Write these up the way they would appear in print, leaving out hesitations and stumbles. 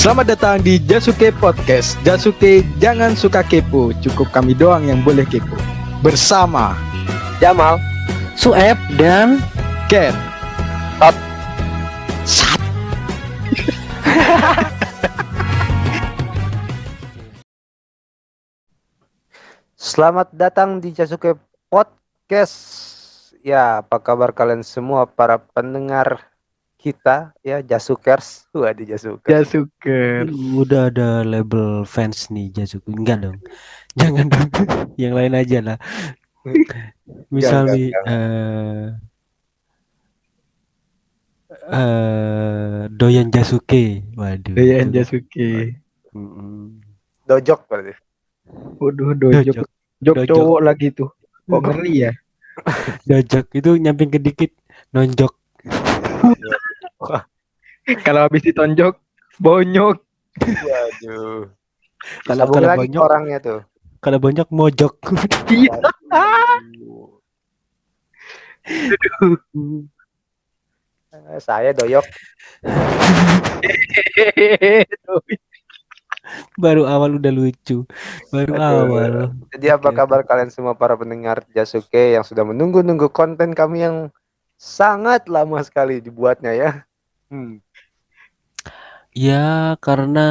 Selamat datang di Jasuke Podcast. Jasuke jangan suka kepo, cukup kami doang yang boleh kepo. Bersama Jamal, Sueb dan Ken. Tot. Sat. Selamat datang di Jasuke Podcast. Ya, apa kabar kalian semua para pendengar kita ya, Jasukers. Waduh, Jasukers. Jasuke. udah ada label fans nih Jasuke. Enggak dong. Jangan dong. Yang lain aja lah. Misal nih doyan Jasuke. Waduh. Doyan itu. Jasuke. Mm-mm. Dojok berarti. Waduh, dojok. Jok Dojok. cowok lagi tuh. Kok ngeri ya? Dojok itu nyamping ke dikit nonjok. Kalau habis ditonjok, bonyok. Waduh. Kalau Sambung lagi bonyok, orangnya tuh. kalau bonyok mojok. Iya. Waduh. Saya doyok. Baru awal udah lucu. Baru Aduh. awal. Jadi apa kabar kalian semua para pendengar Jasuke yang sudah menunggu-nunggu konten kami yang sangat lama sekali dibuatnya ya. Ya, karena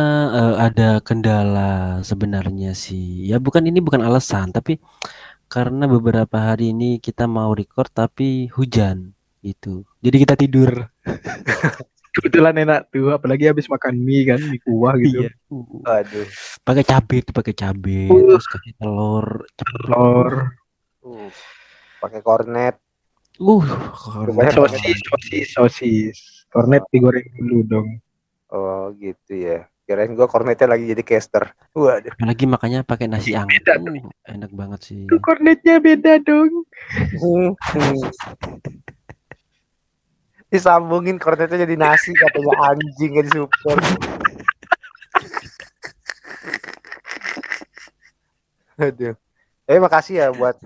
ada kendala sebenarnya sih. Ya, ini bukan alasan, tapi karena beberapa hari ini kita mau record tapi hujan gitu. Jadi kita tidur. Kebetulan enak tuh, apalagi habis makan mie kan, mie kuah gitu. Iya. Aduh. Pakai cabai, Uh. terus kasih telur ceplok. Telur, Pakai kornet. Kornet. sosis. Kornet digoreng dulu dong. Oh gitu ya. Kirain gua kornetnya lagi jadi caster. Waduh. Apalagi makanya pakai nasi anget. Beda. Enak banget sih. Kornetnya beda dong. Disambungin kornetnya jadi nasi, katanya anjing gak disupport. Aduh. Makasih ya buat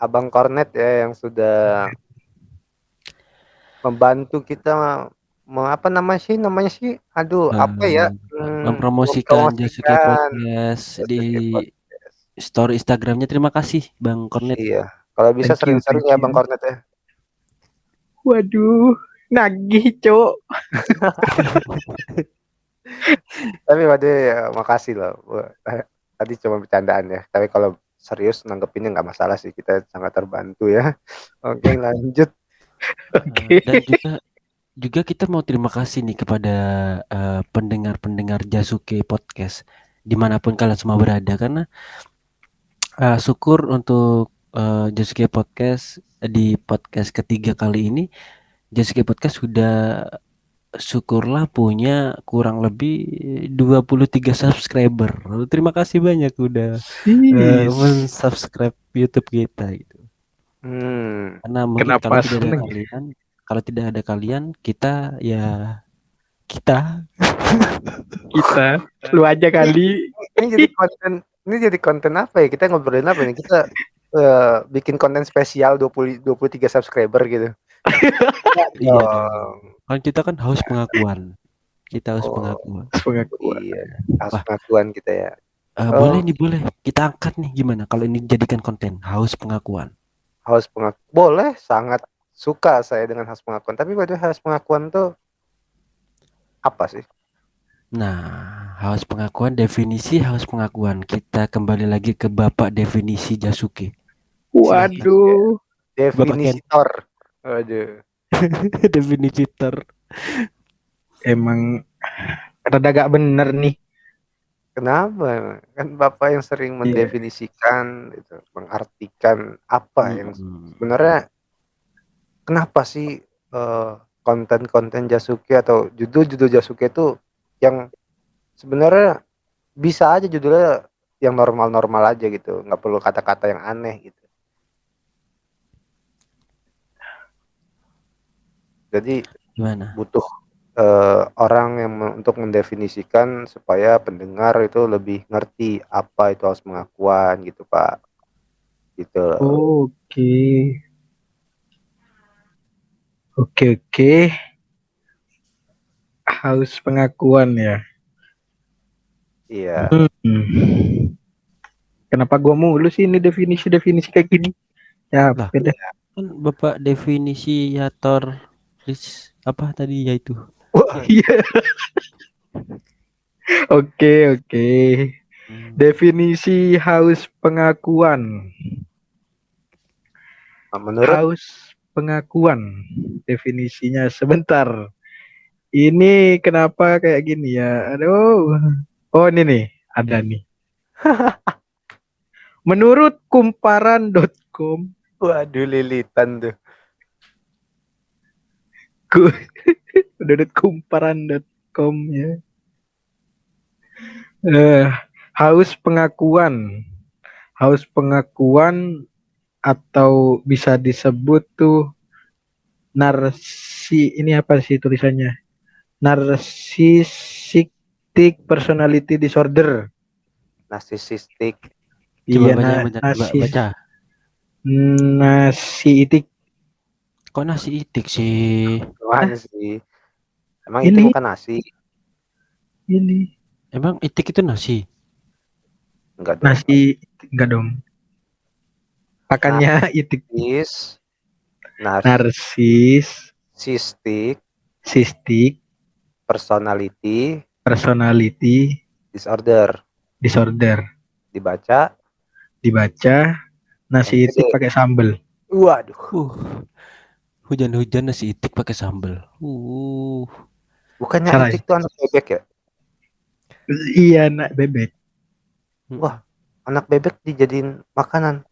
abang kornet ya yang sudah membantu kita namanya sih apa ya, mempromosikan Jasuke Podcast di story Instagramnya. Terima kasih Bang Kornet. Iya, kalau bisa sering-sering ya Bang Kornet ya. Waduh, nagih cok. Tapi waduh ya, makasih loh. Tadi cuma bercandaan ya. Tapi kalau serius nanggepinnya nggak masalah sih, kita sangat terbantu ya. Oke, lanjut. Dan juga kita mau terima kasih nih kepada pendengar-pendengar Jasuke Podcast dimanapun kalian semua berada, karena syukur untuk Jasuke Podcast di podcast ketiga kali ini. Jasuke Podcast sudah syukurlah punya kurang lebih 23 subscriber. Terima kasih banyak udah subscribe YouTube kita gitu. Karena mungkin kalau tidak ada kalian, kita lu aja kali. Ini jadi konten apa ya? Kita ngobrolin apa nih? Kita bikin konten spesial 23 subscriber gitu. Iya dong. Kan kita kan haus pengakuan. Kita haus pengakuan. Iya, haus pengakuan kita ya. Boleh kita angkat nih, gimana kalau ini dijadikan konten haus pengakuan? Haus pengakuan boleh, sangat suka saya dengan haus pengakuan. Tapi waduh, haus pengakuan tuh apa sih? Nah, haus pengakuan, definisi haus pengakuan. Kita kembali lagi ke Bapak definisi Jasuke. Waduh. Definisitor. Waduh. Definisitor. Emang rada gak bener nih. Kenapa? Kan Bapak yang sering mendefinisikan, itu, mengartikan apa yang sebenarnya. Kenapa sih konten-konten Jasuke atau judul-judul Jasuke itu yang sebenarnya bisa aja judulnya yang normal-normal aja gitu, nggak perlu kata-kata yang aneh gitu. Jadi gimana? Butuh orang yang untuk mendefinisikan supaya pendengar itu lebih ngerti apa itu haus pengakuan gitu Pak. Gitu. Oke. Oke. Haus pengakuan ya. Iya. Kenapa gua mulu sih ini definisi kayak gini? Ya, Lah, beda. kan Bapak definisiator apa tadi yaitu. Wah, Iya. Oke. Definisi haus pengakuan. menurut Haus pengakuan. Definisinya sebentar. Ini kenapa kayak gini ya? Aduh. Oh, ini nih, ada nih. Menurut kumparan.com, waduh lilitan tuh. menurut kumparan.com ya. Eh, haus pengakuan. Haus pengakuan atau bisa disebut tuh ini apa sih tulisannya? Narcissistic personality disorder. Narcissistic. Coba Iya, baca yang benar, coba baca. Narcissistic. Kok nasi itik sih? Mana sih? Emang itu Ini bukan nasi? ini Emang itik itu nasi? Enggak dong. nasi enggak dong. Pakannya itik. Narcissistic Narcissistic personality personality disorder. Dibaca nasi NPD. itik pakai sambel. Waduh. Hujan-hujan nasi itik pakai sambal. Bukannya Salah. itik tuh anak bebek ya? Iya, nak bebek. Wah, anak bebek dijadiin makanan.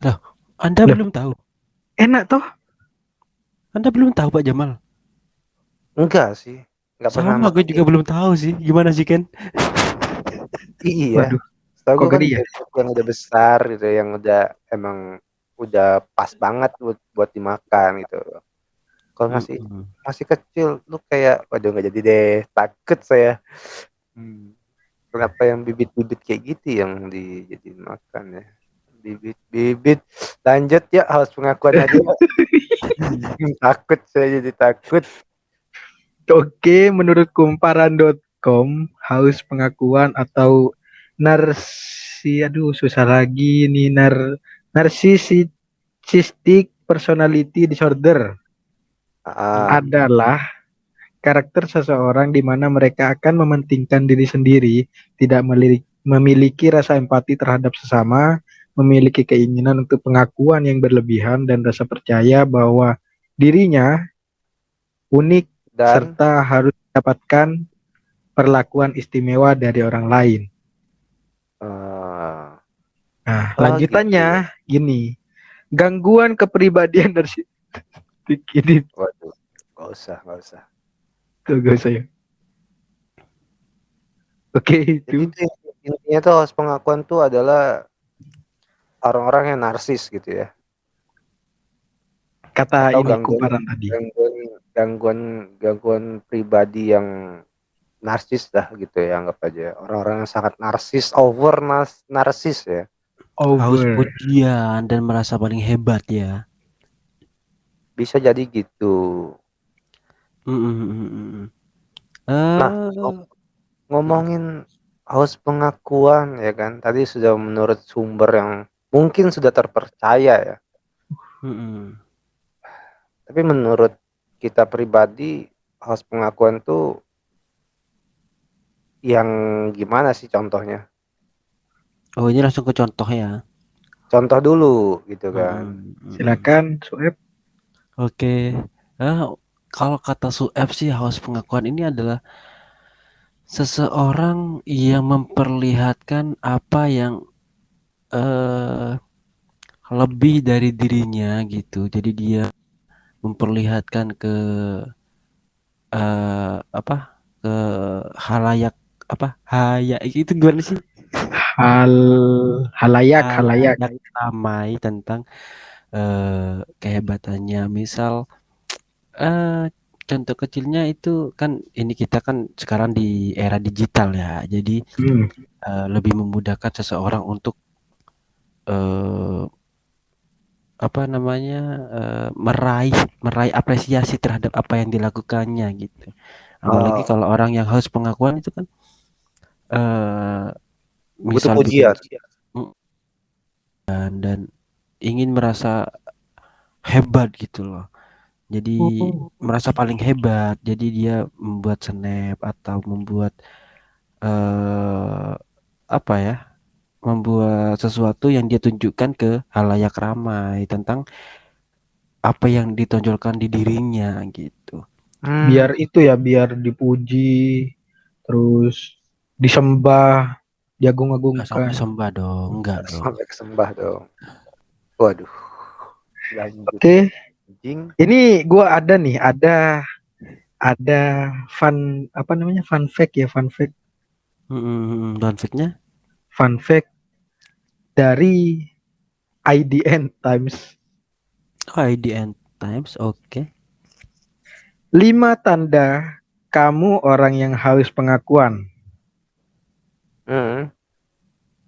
Lah, Anda Loh. belum tahu? Enak toh? Anda belum tahu Pak Jamal? Enggak sih. Enggak pernah Sama, gue makan. juga belum tahu sih. Gimana sih Ken? Iya. Waduh, Setahu kok gue kan geli ya? bebek yang udah besar gitu, yang udah emang udah pas banget buat dimakan gitu. Kalau masih kecil, lu kayak, waduh nggak jadi deh, takut saya. Kenapa yang bibit-bibit kayak gitu yang dijadiin makan ya? Bibit-bibit. Lanjut ya, harus pengakuan aja. Takut, saya jadi takut. Oke, menurut kumparan.com, haus pengakuan atau susah lagi nih, narcissistic personality disorder adalah karakter seseorang di mana mereka akan mementingkan diri sendiri, tidak memiliki rasa empati terhadap sesama, memiliki keinginan untuk pengakuan yang berlebihan dan rasa percaya bahwa dirinya unik Dan serta harus mendapatkan perlakuan istimewa dari orang lain. Nah, lanjutannya gini, gangguan kepribadian narsistik ini. Waduh, gak usah. Gak usah ya. Oke, Jadi itu. intinya tuh haus pengakuan tuh adalah orang-orang yang narsis gitu ya. Kata Atau ini kumparan tadi. gangguan pribadi yang narsis dah gitu ya, anggap aja. Orang-orang yang sangat narsis, narsis ya. Haus Over. pujian dan merasa paling hebat ya. Bisa jadi gitu. Nah, ngomongin haus pengakuan ya kan, tadi sudah menurut sumber yang mungkin sudah terpercaya ya. Tapi menurut kita pribadi, haus pengakuan tuh yang gimana sih contohnya? Oh, ini langsung ke contoh ya. Contoh dulu gitu kan. Silakan, Sueb. Oke. Kalau kata Sueb sih, haus pengakuan ini adalah seseorang yang memperlihatkan apa yang lebih dari dirinya gitu. Jadi dia memperlihatkan ke ke halayak itu gimana sih? Halayak Ramai tentang kehebatannya. Misal contoh kecilnya itu kan, ini kita kan sekarang di era digital ya. Jadi lebih memudahkan seseorang untuk apa namanya, meraih apresiasi terhadap apa yang dilakukannya gitu. Apalagi kalau orang yang haus pengakuan itu kan, butuh misal bikin pujian. dan ingin merasa hebat gitu loh. Jadi merasa paling hebat. Jadi dia membuat snap atau membuat apa ya? Membuat sesuatu yang dia tunjukkan ke halayak ramai tentang apa yang ditonjolkan di dirinya gitu. Biar itu ya, biar dipuji, terus disembah, Nggak sampai diagung-agungkan. sembah dong, enggak dong. Sampai kesembah dong. Waduh, lanjut. Oke, Anjing. ini gua ada fun apa namanya, fun fact ya, Fun fact-nya, fun fact dari IDN Times. IDN Times, oke. 5 tanda kamu orang yang haus pengakuan.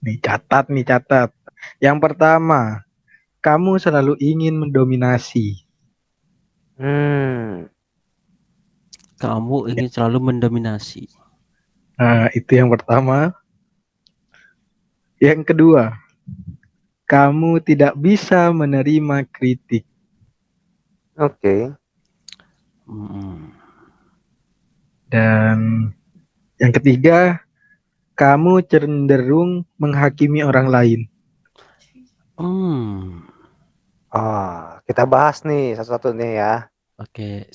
Nih catat. Yang pertama, kamu selalu ingin mendominasi. Kamu ingin selalu mendominasi. Nah, itu yang pertama. Yang kedua, kamu tidak bisa menerima kritik. Oke. Dan yang ketiga, kamu cenderung menghakimi orang lain. Kita bahas nih satu-satu nih ya. Oke.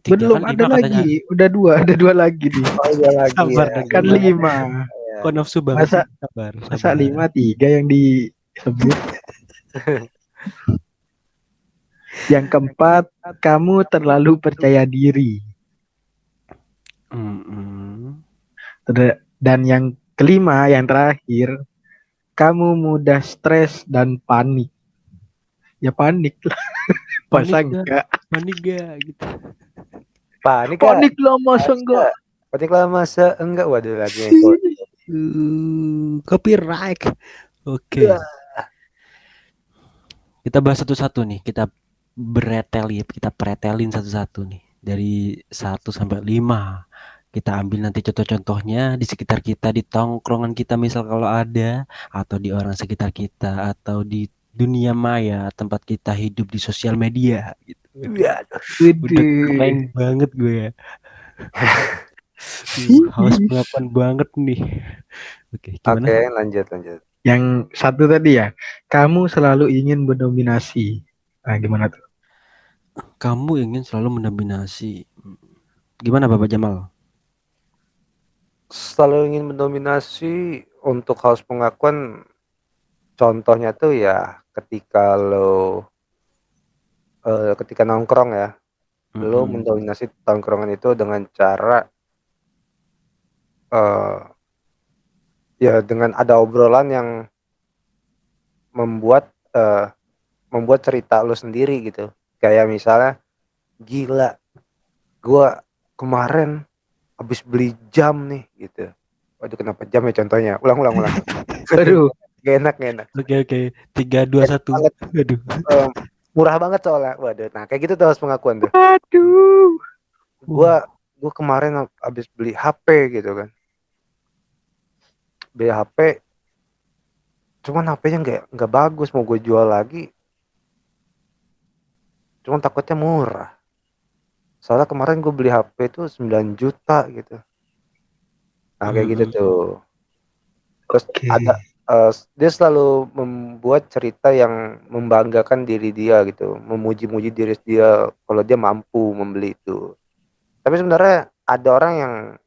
Belum ada lagi, udah dua lagi nih. Oh iya lagi Sabar ya. dong, Kan gimana? 5. Kok nafsu banget Masa sih? Sabar. masa 5, 3 yang disebut. Yang keempat, kamu terlalu percaya diri. Dan yang kelima, yang terakhir, kamu mudah stres dan panik. Ya panik lah. Masa enggak? Panik gak gitu. Panik lah masa enggak? Panik lah masa enggak? Waduh lagi copyright. Oke. Kita bahas satu-satu nih. Kita pretelin satu-satu nih. Dari 1 sampai 5. Kita ambil nanti contoh-contohnya di sekitar kita, di tongkrongan kita misal kalau ada, atau di orang sekitar kita, atau di dunia maya tempat kita hidup di sosial media gitu. Udah keren banget gue ya. Haus pengakuan banget nih. Oke, gimana? Oke, lanjut. Yang satu tadi ya, kamu selalu ingin mendominasi. Nah, gimana tuh? Kamu ingin selalu mendominasi. Gimana Bapak Jamal? Selalu ingin mendominasi untuk haus pengakuan. Contohnya tuh ya ketika nongkrong ya, lo mendominasi tongkrongan itu dengan cara ya dengan ada obrolan yang membuat cerita lo sendiri gitu. Kayak misalnya, gila, gua kemarin habis beli jam nih gitu. Waduh, kenapa jam ya contohnya? Ulang. Aduh. Gak enak. Oke. 3, 2, 1. Aduh. Murah banget soalnya. Waduh, nah kayak gitu tuh harus pengakuan tuh. Aduh. Gua kemarin habis beli HP gitu kan. Beli HP, cuman HP-nya nggak bagus, mau gue jual lagi. Cuman takutnya murah. Soalnya kemarin gue beli HP tuh 9 juta gitu. Nah kayak gitu tuh. Terus ada dia selalu membuat cerita yang membanggakan diri dia gitu, memuji-muji diri dia kalau dia mampu membeli itu. Tapi sebenarnya ada orang yang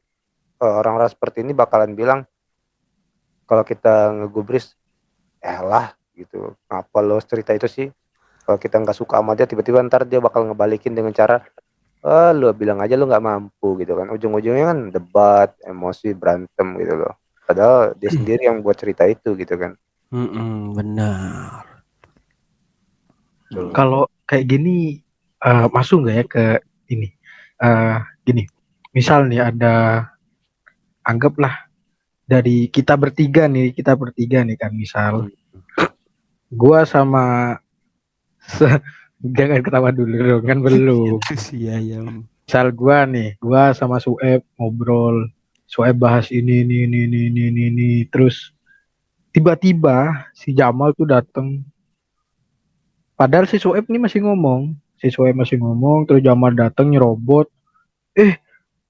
orang-orang seperti ini bakalan bilang kalau kita ngegubris, lah gitu, ngapa lo cerita itu sih? Kalau kita nggak suka sama dia, tiba-tiba ntar dia bakal ngebalikin dengan cara, lo bilang aja lo nggak mampu gitu kan. Ujung-ujungnya kan debat, emosi, berantem gitu loh. Padahal dia sendiri yang buat cerita itu gitu kan. Benar. Kalau kayak gini masuk nggak ya ke ini? Gini, misal nih ada, anggaplah dari kita bertiga nih kan, misal gua sama Jangan ketawa dulu dong, kan belum. Itu si ayam. Misal gua sama Sueb ngobrol, Sueb bahas ini, terus tiba-tiba si Jamal tuh dateng. Padahal si Sueb ini masih ngomong, terus Jamal dateng nyerobot. Eh,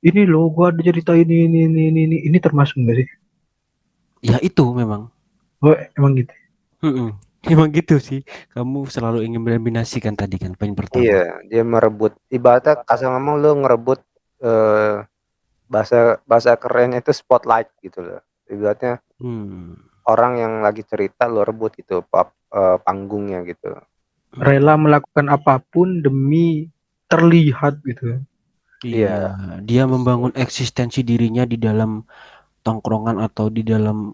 ini loh, gua ada cerita ini termasuk nggak sih? Ya itu memang. Oh, emang gitu. Emang gitu sih. Kamu selalu ingin mendominasikan tadi kan poin pertama. Iya, dia merebut. Ibaratnya kasar ngomong lu ngerebut bahasa kerennya itu spotlight gitu loh. Ibaratnya orang yang lagi cerita lu rebut gitu panggungnya gitu. Rela melakukan apapun demi terlihat gitu. Iya, dia membangun eksistensi dirinya di dalam tongkrongan atau di dalam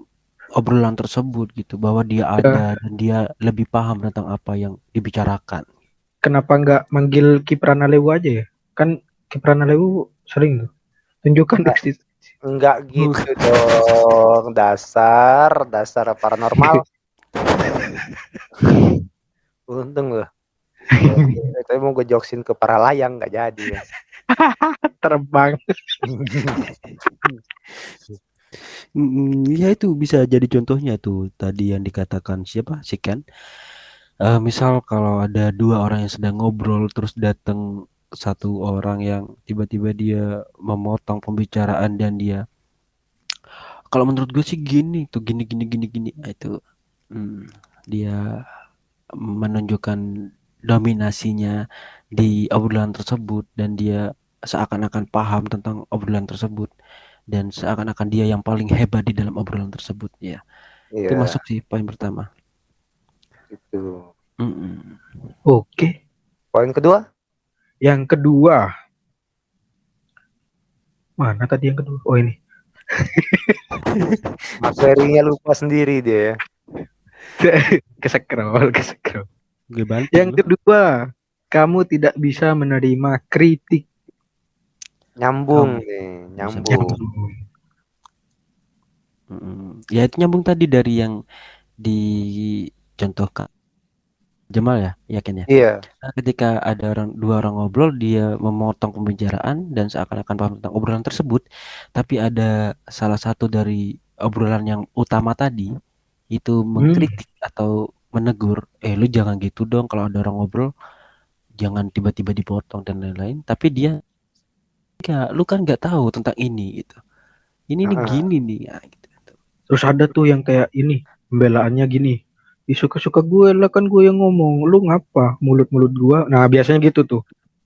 obrolan tersebut gitu, bahwa dia ada dan dia lebih paham tentang apa yang dibicarakan. Kenapa nggak manggil Kiprana Lewu aja ya? Kan Kiprana Lewu sering tuh tunjukkan eksistensi. Enggak gitu dong, dasar paranormal. Untung loh. Tapi mau gue joksin ke para layang nggak jadi ya. Terbang. Ya itu bisa jadi contohnya tuh tadi yang dikatakan siapa si Ken. Misal kalau ada dua orang yang sedang ngobrol terus datang satu orang yang tiba-tiba dia memotong pembicaraan dan dia, kalau menurut gue sih gini tuh gini. Nah, itu dia menunjukkan dominasinya di obrolan tersebut dan dia seakan-akan paham tentang obrolan tersebut dan seakan-akan dia yang paling hebat di dalam obrolan tersebut ya. Itu masuk sih poin pertama. Itu. Oke. Poin kedua? Yang kedua. Mana tadi yang kedua? Oh ini. Materinya lupa sendiri dia. Kesekrol. Yang Loh. kedua, kamu tidak bisa menerima kritik. Nyambung nih, nyambung. Ya itu nyambung tadi dari yang dicontohkan Jamal ya, yakin ya? Iya. Ketika ada dua orang ngobrol, dia memotong pembicaraan dan seakan-akan paham tentang obrolan tersebut, tapi ada salah satu dari obrolan yang utama tadi itu mengkritik atau menegur, lu jangan gitu dong kalau ada orang ngobrol, jangan tiba-tiba dipotong dan lain-lain. Tapi dia enggak, lu kan nggak tahu tentang ini gitu. Ini nih gini nih, ya, gitu. Terus ada tuh yang kayak ini pembelaannya gini. Suka-suka gue lah, kan gue yang ngomong, lu ngapa mulut-mulut gue. Nah biasanya gitu tuh.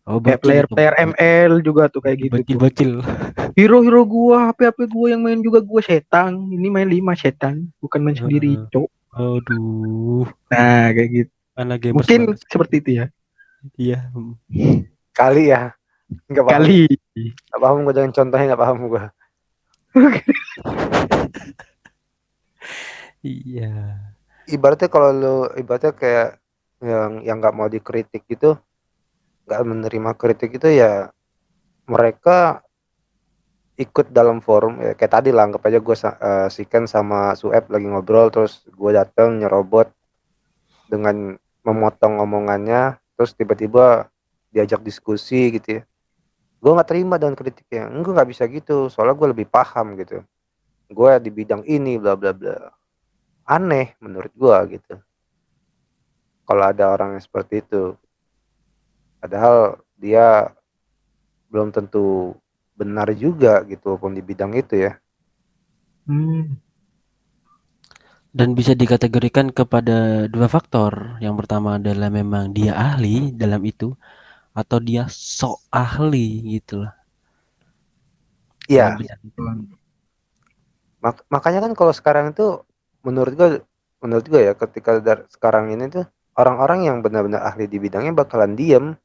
Kayak player ML juga tuh kayak gitu. Bocil. Hero gua, HP gua yang main juga gua setan. Ini main 5 setan, bukan main sendiri, cok. Aduh. Nah, kayak gitu. Mungkin seperti itu ya. Iya. Kali ya. Enggak paham. Enggak paham gue dengan contohnya, enggak paham gue. Iya. Ibaratnya kalau lu kayak yang nggak mau dikritik gitu, nggak menerima kritik itu ya mereka ikut dalam forum ya, kayak tadi lah, anggap aja gue Siken sama Sueb lagi ngobrol terus gue dateng nyerobot dengan memotong omongannya terus tiba-tiba diajak diskusi gitu ya, gue nggak terima dengan kritiknya. Enggak, nggak bisa gitu, soalnya gue lebih paham gitu, gue di bidang ini bla bla bla. Aneh menurut gue gitu kalau ada orang yang seperti itu, padahal dia belum tentu benar juga gitu walaupun di bidang itu ya. Dan bisa dikategorikan kepada dua faktor. Yang pertama adalah memang dia ahli dalam itu atau dia sok ahli gitu lah. Iya. Makanya kan kalau sekarang itu menurut gue ya, ketika sekarang ini tuh orang-orang yang benar-benar ahli di bidangnya bakalan diem.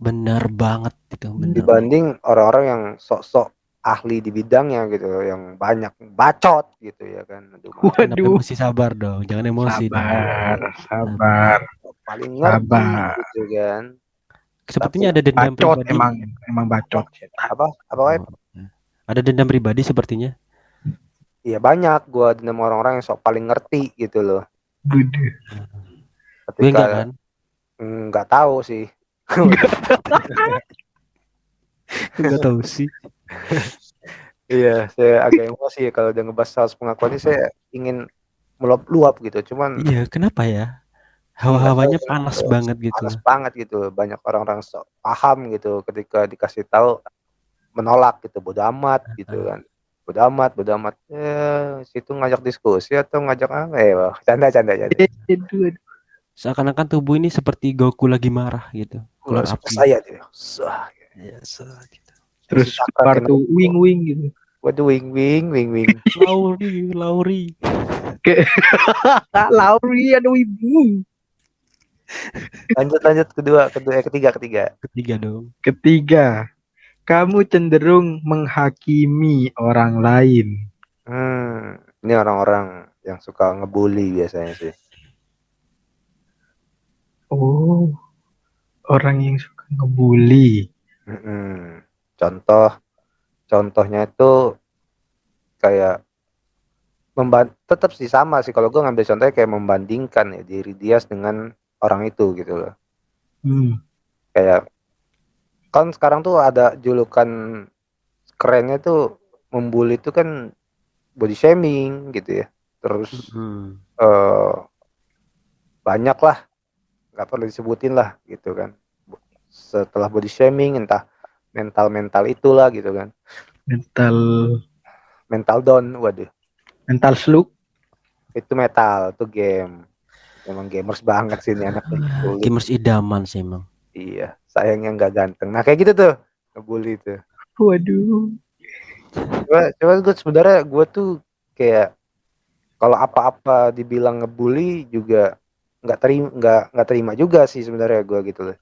Benar banget itu. Dibanding orang-orang yang sok-sok ahli di bidangnya gitu, yang banyak bacot gitu ya kan. Waduh. Mesti sabar dong, jangan emosi. Sabar. Paling ngerti gitu kan. Sepertinya ada dendam bacot, pribadi. Emang bacot. Apa Web? Ada dendam pribadi sepertinya. Iya banyak gua dendam orang-orang yang sok paling ngerti gitu loh. Gue enggak kan? Nggak tahu sih. Nggak tahu sih. Iya, saya agak emosi kalau udah ngebahas soal pengakuan ini, saya ingin meluap-luap gitu. Cuman Iya, kenapa ya? nggak tahu Hawa-hawanya kenapa panas ya, banget gitu. panas banget gitu. Banyak orang-orang sok paham gitu ketika dikasih tahu menolak gitu, bodo amat gitu kan. Bodo amat. Situ ngajak diskusi atau ngajak apa ya? Canda. Itu Seakan-akan tubuh ini seperti Goku lagi marah gitu, keluar Super api. saya dia. Sah, Iya, gitu. terus isi cakra keluar kena. tuh wing gitu. Waduh, wing. Lauri. Lauri aduh ibu. Lanjut ketiga. Ketiga dong. Ketiga, kamu cenderung menghakimi orang lain. Ini orang-orang yang suka ngebully biasanya sih. Oh, orang yang suka ngebully. Contohnya itu kayak tetap sih sama sih, kalau gue ngambil contohnya kayak membandingkan ya diri dia dengan orang itu gitu loh. Kayak kan sekarang tuh ada julukan kerennya tuh, membuli itu kan body shaming gitu ya. Terus banyak lah, nggak perlu disebutin lah gitu kan. Setelah body shaming entah mental itulah gitu kan. Mental down, waduh. Mental slug. Itu metal, itu game. Emang gamers banget sih ini anak. Gamers idaman sih emang. Iya, sayangnya nggak ganteng. Nah kayak gitu tuh, ngebully tuh. Waduh. Coba gue sebenarnya gue tuh kayak kalau apa-apa dibilang ngebully juga nggak terima juga sih sebenarnya gue gitu loh.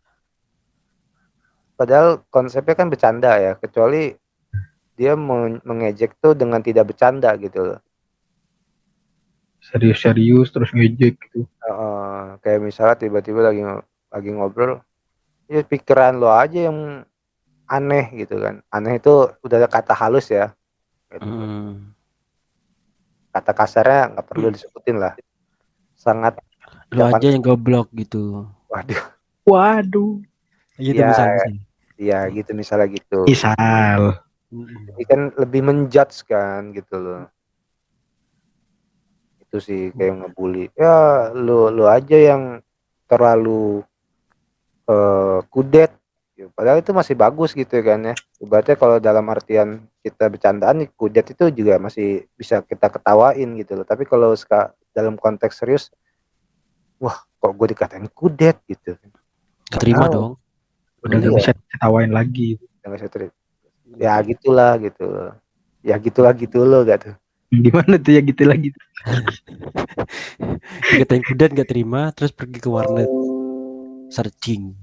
Padahal konsepnya kan bercanda ya, kecuali dia mengejek tuh dengan tidak bercanda gitu loh. Serius terus ngejek gitu. Kayak misalnya tiba-tiba lagi ngobrol, ya pikiran lo aja yang aneh gitu kan. Aneh itu udah kata halus ya. Gitu. Kata kasarnya nggak perlu disebutin lah. Sangat lo aja yang goblok gitu. Waduh. Gitu misalnya. Iya gitu misalnya gitu. Misal. Ini kan lebih menjudge kan gitu loh. Itu sih kayak ngebully. Ya lu aja yang terlalu kudet. Padahal itu masih bagus gitu kan ya. Ibaratnya kalau dalam artian kita bercandaan, kudet itu juga masih bisa kita ketawain gitu loh. Tapi kalau dalam konteks serius, wah kok gue dikatain kudet gitu. Gak terima dong. Udah gak bisa ketawain lagi. Ya gitulah gitu. Ya gitulah gitu loh gak tuh. Gimana tuh ya gitu lagi. Dikatain kudet gak terima, terus pergi ke warnet searching.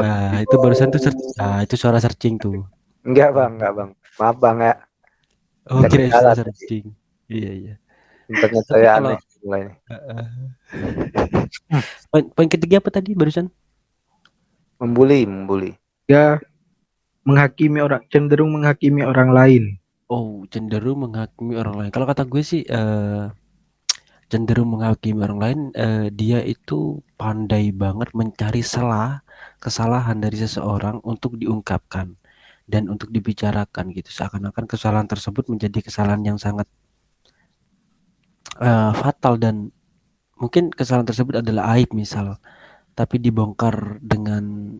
Nah, itu barusan tuh itu suara searching tuh. Enggak bang. Maaf bang ya. Oh, kira suara searching. Iya. Internet saya aneh mulai. Poin ketiga apa tadi barusan? Membuli. Ya, cenderung menghakimi orang lain. Oh, cenderung menghakimi orang lain. Kalau kata gue sih cenderung menghakimi orang lain, dia itu pandai banget mencari kesalahan dari seseorang untuk diungkapkan dan untuk dibicarakan gitu. Seakan-akan kesalahan tersebut menjadi kesalahan yang sangat fatal, dan mungkin kesalahan tersebut adalah aib misal, tapi dibongkar dengan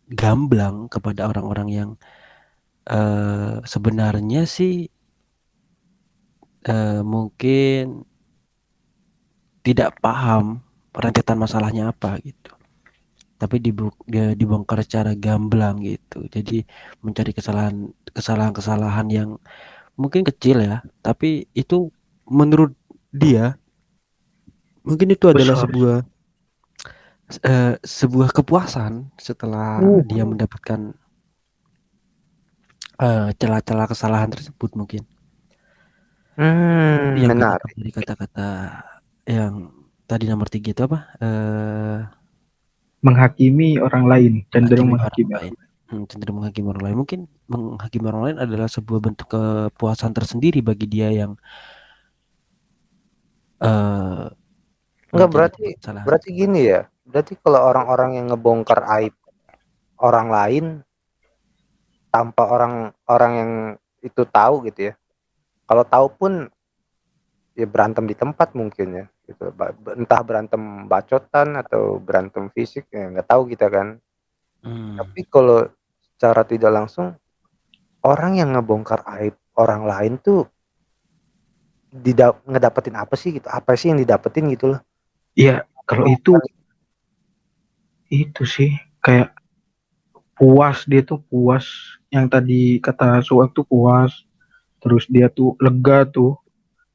gamblang kepada orang-orang yang sebenarnya sih mungkin tidak paham rentetan masalahnya apa gitu, tapi dibongkar secara gamblang gitu. Jadi mencari kesalahan yang mungkin kecil ya, tapi itu menurut dia mungkin itu adalah sebuah kepuasan setelah dia mendapatkan celah-celah kesalahan tersebut mungkin. Yang Menarik. dari kata-kata yang tadi nomor 3 itu apa? Menghakimi orang lain, cenderung menghakimi orang lain. Cenderung menghakimi orang lain. Mungkin menghakimi orang lain adalah sebuah bentuk kepuasan tersendiri bagi dia yang Enggak, menjadi salah. berarti gini ya, berarti kalau orang-orang yang ngebongkar aib orang lain tanpa orang yang itu tahu gitu ya, kalau tahu pun ya berantem di tempat mungkin ya gitu, entah berantem bacotan atau berantem fisik ya nggak tahu kita kan. Tapi kalau secara tidak langsung orang yang ngebongkar aib orang lain tuh ngedapetin apa sih gitu, apa sih yang didapetin gitu loh. Iya, kalau itu sih kayak puas, dia tuh puas, yang tadi kata Suak tuh puas, terus dia tuh lega tuh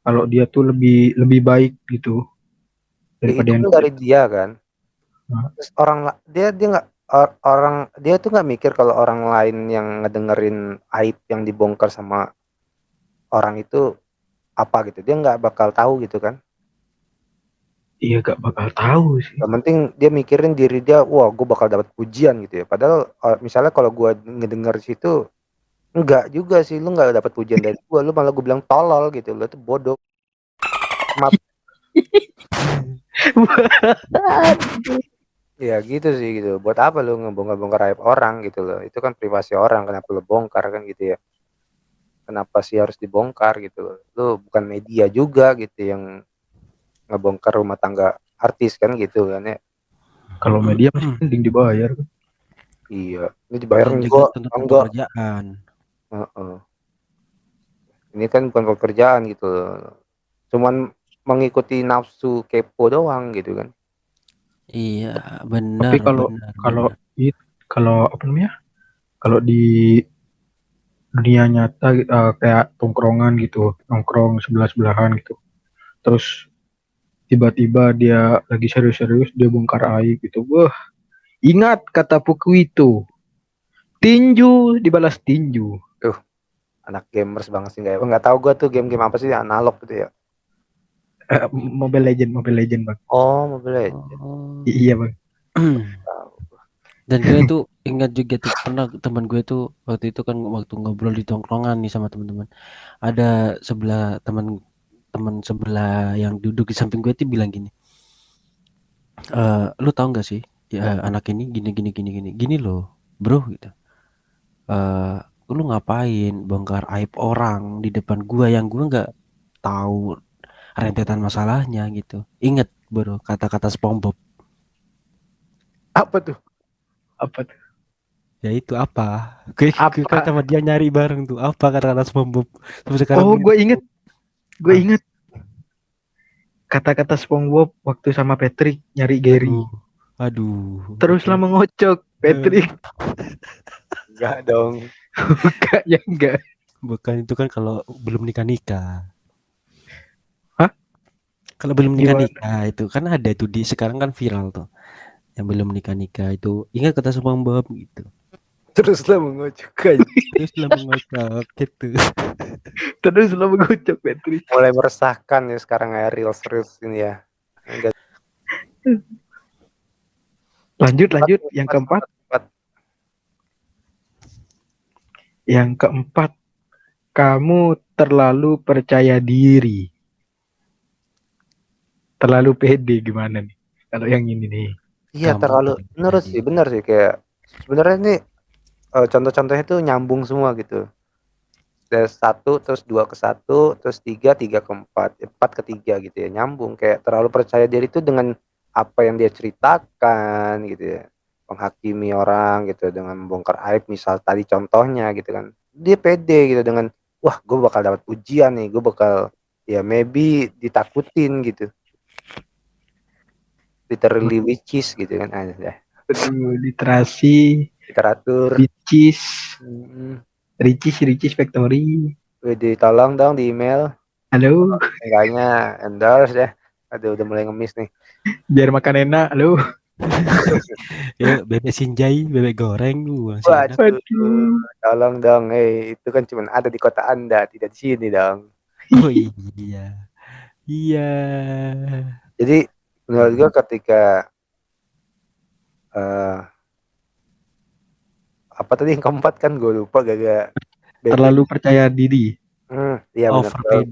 kalau dia tuh lebih lebih baik gitu Ya daripada itu yang kan dari dia kan. Nah, Terus dia nggak orang dia tuh nggak mikir kalau orang lain yang ngedengerin aib yang dibongkar sama orang itu apa gitu, dia nggak bakal tahu gitu kan. iya gak bakal tahu sih. Yang penting dia mikirin diri dia, wah gue bakal dapat pujian gitu ya. Padahal misalnya kalau gue ngedenger situ, enggak juga sih, lu nggak dapat pujian dari gue, lu malah gue bilang tolol gitu, lu tuh bodoh. Maaf. Ya gitu sih gitu. Buat apa lu ngebongkar aib orang gitu loh? Itu kan privasi orang, kenapa lu bongkar kan gitu ya? Kenapa sih harus dibongkar gitu loh? Lu bukan media juga gitu yang ngebongkar rumah tangga artis kan gitu kan ya? Kalau media masih mending dibayar. Iya, ini dibayar Dan juga enggak? tuntutan Enggak. pekerjaan. Ini kan bukan pekerjaan gitu loh. Cuman mengikuti nafsu kepo doang gitu kan. Iya, Tapi benar, kalau benar, kalau benar. kalau apa namanya? Kalau di dunia nyata kayak tongkrongan gitu, nongkrong sebelah-sebelahan gitu. Terus tiba-tiba dia lagi serius-serius dia bongkar aib gitu. Wah, ingat kata buku itu. Tinju dibalas tinju. Anak gamers banget sih, nggak tahu gue tuh game-game apa sih analog gitu ya. Mobile Legend bang. Oh, Mobile Legends. Oh. Iya bang. Dan gue tuh ingat juga tuh pernah teman gue tuh waktu itu kan waktu ngobrol di tongkrongan nih sama teman-teman. Ada teman sebelah yang duduk di samping gue tuh bilang gini. Lu tahu nggak sih ya anak ini gini loh, bro gitu. Lu ngapain bongkar aib orang di depan gua yang gua nggak tahu rentetan masalahnya gitu. Ingat bro kata-kata SpongeBob. Apa tuh? Apa tuh? Ya itu apa? Gue kan sama dia nyari bareng tuh apa kata-kata SpongeBob. Sampai sekarang Oh, gue inget. Kata-kata SpongeBob waktu sama Patrick nyari Gary. Aduh. Teruslah mengocok Patrick. Enggak dong. Enggak, ya enggak. Bukan, itu kan kalau belum nikah. Hah? Kalau belum nikah itu kan ada tuh di sekarang kan viral tuh. Yang belum nikah itu ingat kata SpongeBob gitu. Teruslah mengocok aja. Teruslah mengocok gitu. Teruslah mengocok Patrick. Mulai meresahkan ya sekarang ya, reels ini ya. Enggak. Lanjut yang keempat. Yang keempat, kamu terlalu percaya diri. Terlalu pede gimana nih? Kalau yang ini nih. Iya, terlalu menurut sih benar sih, kayak sebenarnya ini contoh-contohnya tuh nyambung semua gitu. Dari 1 terus 2 ke 1 terus 3 ke 4 ke 3 gitu ya, nyambung. Kayak terlalu percaya diri itu dengan apa yang dia ceritakan gitu ya, menghakimi orang gitu dengan membongkar aib, misal tadi contohnya gitu kan, dia pede gitu dengan wah gue bakal dapat ujian nih, gue bakal ya maybe ditakutin gitu, literally witches gitu kan aja. Literasi, Literatur, Ricis Factory. tolong dong di email. Halo. Kayaknya endorse ya. Aduh, udah mulai ngemis nih. Biar makan enak, halo. Ya, bebek sinjai, bebek goreng Waduh, tolong dong. Itu kan cuma ada di kota Anda, tidak di sini dong. Oh iya. Iya. Jadi menurut gue ketika apa tadi yang keempat kan gue lupa gak terlalu percaya diri. Iya benar.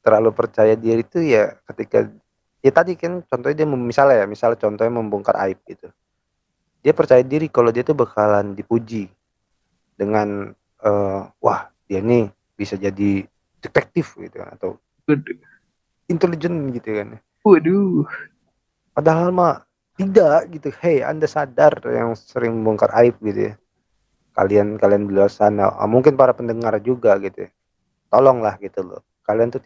Terlalu percaya diri itu ya ketika Ya tadi kan contohnya dia misalnya contohnya membongkar aib gitu. Dia percaya diri kalau dia tuh bakalan dipuji dengan wah dia nih bisa jadi detektif gitu atau Waduh. intelijen gitu kan. Waduh. Padahal mah tidak gitu. Hei, Anda sadar yang sering membongkar aib gitu ya. Kalian di luar sana, mungkin para pendengar juga gitu ya. Tolonglah gitu loh. Kalian tuh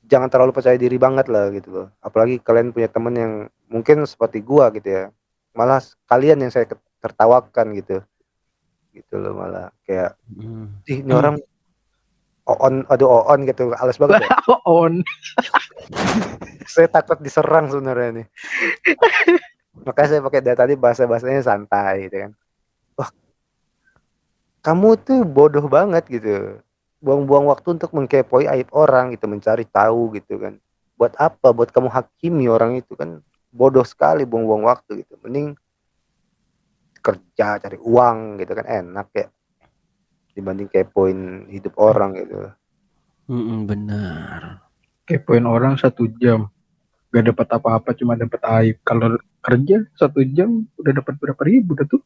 jangan terlalu percaya diri banget lah gitu loh. Apalagi kalian punya temen yang mungkin seperti gua gitu ya. Malah kalian yang saya tertawakan gitu. Gitu loh malah kayak ini orang on gitu. Alas banget ya. On. Saya takut diserang sebenarnya nih. Makanya saya pakai dari tadi bahasanya santai gitu kan. Wah, kamu tuh bodoh banget gitu. Buang-buang waktu untuk mengkepoi aib orang gitu, mencari tahu gitu kan. Buat apa? Buat kamu hakimi orang itu kan bodoh sekali buang-buang waktu gitu. Mending kerja cari uang gitu kan enak ya dibanding kepoin hidup orang gitu. Benar. Kepoin orang 1 jam. Gak dapat apa-apa, cuma dapat aib. Kalau kerja 1 jam udah dapat berapa ribu dah tuh?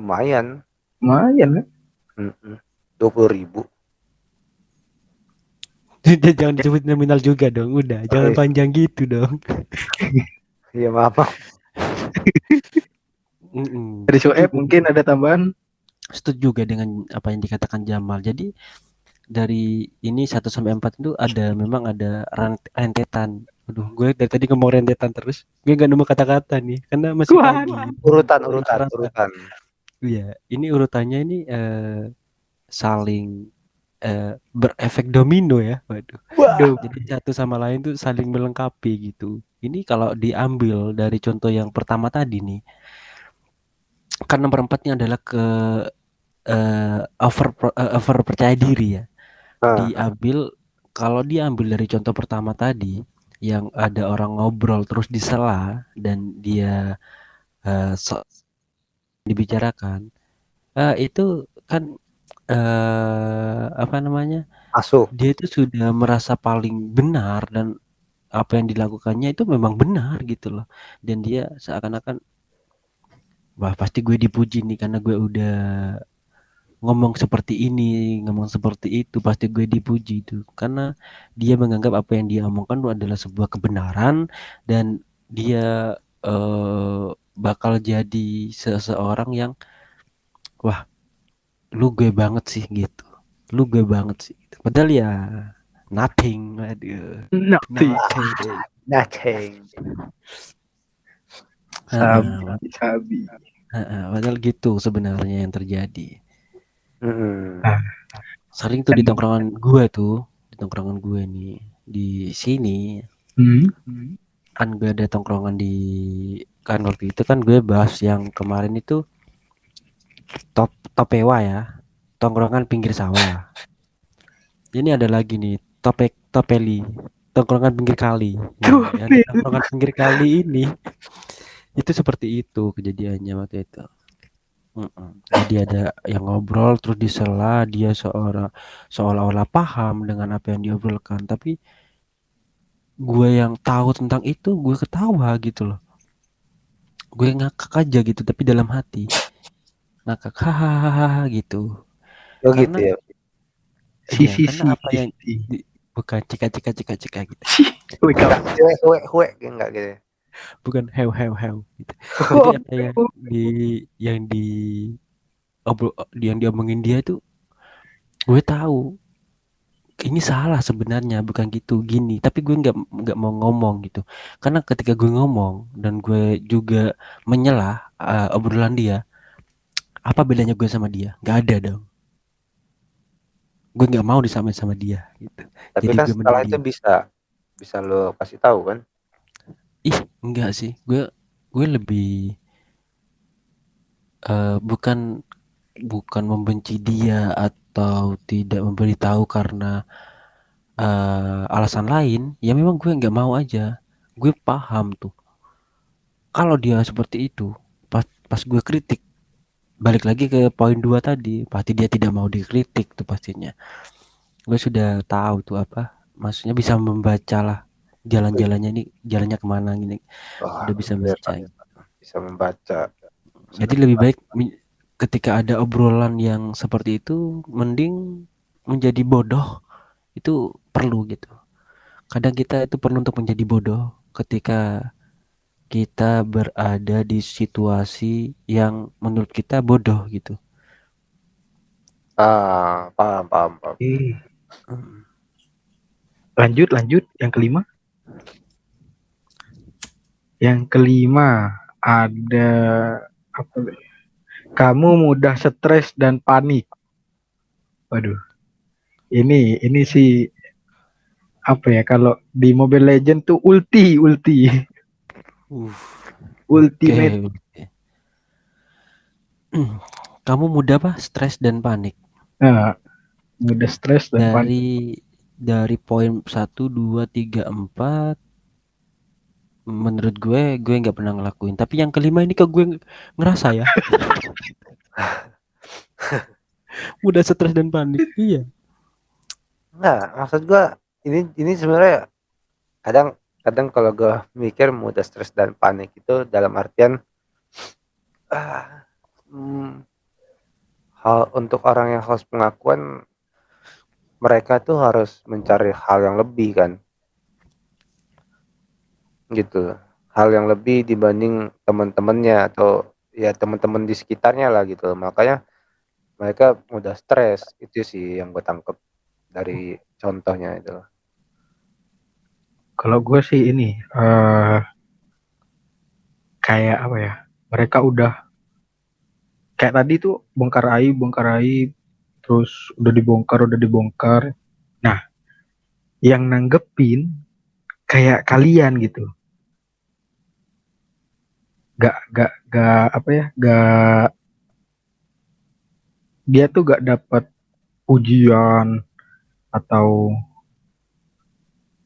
Lumayan. Lumayan kan? 20.000. Jangan disebut nominal juga dong, udah. Jangan panjang gitu dong. Iya maaf. Dari Soeb mungkin ada tambahan? Setuju juga dengan apa yang dikatakan Jamal. Jadi dari ini 1-4 itu memang ada rentetan. Aduh, gue dari tadi ngomong rentetan terus. Gue gak nemu kata-kata nih karena masih pagi. Urutan. Iya, ini urutannya ini saling berefek domino ya. Waduh. Jadi satu sama lain tuh saling melengkapi gitu. Ini kalau diambil dari contoh yang pertama tadi nih. Kan nomor 4-nya adalah over percaya diri ya. Kalau diambil dari contoh pertama tadi yang ada orang ngobrol terus disela dan dia dibicarakan, itu kan apa namanya? Masuk. Dia itu sudah merasa paling benar dan apa yang dilakukannya itu memang benar gitu loh. Dan dia seakan-akan wah pasti gue dipuji nih karena gue udah ngomong seperti ini, ngomong seperti itu, pasti gue dipuji itu. Karena dia menganggap apa yang dia omongkan adalah sebuah kebenaran dan dia bakal jadi seseorang yang wah, lu gue banget sih gitu. Lu gue banget sih gitu. Padahal ya nothing. Aduh. Nothing. Sabi. Padahal gitu sebenarnya yang terjadi. Sering tuh di tongkrongan gue nih di sini. Kan gue ada tongkrongan di kan waktu itu kan gue bahas yang kemarin itu Topewa ya, tongkrongan pinggir sawah. Ini ada lagi nih Topeli, tongkrongan pinggir kali. Nah, yang di tongkrongan pinggir kali ini itu seperti itu kejadiannya waktu itu. Jadi ada yang ngobrol terus disela, dia seolah-olah paham dengan apa yang diobrolkan, tapi gue yang tahu tentang itu gue ketawa gitu loh. Gue ngakak aja gitu tapi dalam hati ngakak hahaha gitu. Karena, gitu ya. Iya, karena apa yang bukan cika gitu. Hue enggak gitu. Bukan heu gitu. Jadi apa yang diomongin dia tuh gue tahu ini salah sebenarnya, bukan gitu gini, tapi gue nggak mau ngomong gitu karena ketika gue ngomong dan gue juga menyelah obrolan dia, apa bedanya gue sama dia? Nggak ada dong. Gue nggak mau disamain sama dia gitu. Tapi jadi kan gue setelah itu bisa lo kasih tahu kan? Enggak sih, gue lebih bukan membenci dia atau tidak memberitahu karena alasan lain. Ya memang gue nggak mau aja. Gue paham tuh. Kalau dia seperti itu, pas gue kritik, balik lagi ke poin 2 tadi, pasti dia tidak mau dikritik tuh pastinya. Gue sudah tahu tuh apa maksudnya bisa membaca lah jalan-jalannya ini, jalannya kemana gini, udah bisa Iya, baca. bisa membaca. Jadi lebih baik ketika ada obrolan yang seperti itu, mending menjadi bodoh itu perlu gitu. Kadang kita itu perlu untuk menjadi bodoh ketika kita berada di situasi yang menurut kita bodoh gitu. Paham. Lanjut yang kelima. Yang kelima ada apa? Kamu mudah stres dan panik. Waduh, ini sih apa ya, kalau di Mobile Legend tuh ulti ultimate. Oke. Kamu mudah apa? Stres dan panik. Nah, mudah stres dan panik. Dari poin 1, 2, 3, 4, menurut gue nggak pernah ngelakuin. Tapi yang kelima ini kok gue ngerasa ya. Mudah stres dan panik. Iya. Nah, maksud gue ini sebenarnya kadang kalau gue mikir mudah stres dan panik itu dalam artian hal untuk orang yang haus pengakuan, mereka tuh harus mencari hal yang lebih kan, gitu, hal yang lebih dibanding teman-temannya atau ya teman-teman di sekitarnya lah gitu. Makanya mereka mudah stres, itu sih yang gue tangkep dari contohnya itu. Kalau gue sih ini kayak apa ya, mereka udah kayak tadi tuh bongkar aib, terus udah dibongkar. Nah, yang nanggepin kayak kalian gitu. Gak apa ya, dia tuh gak dapat pujian atau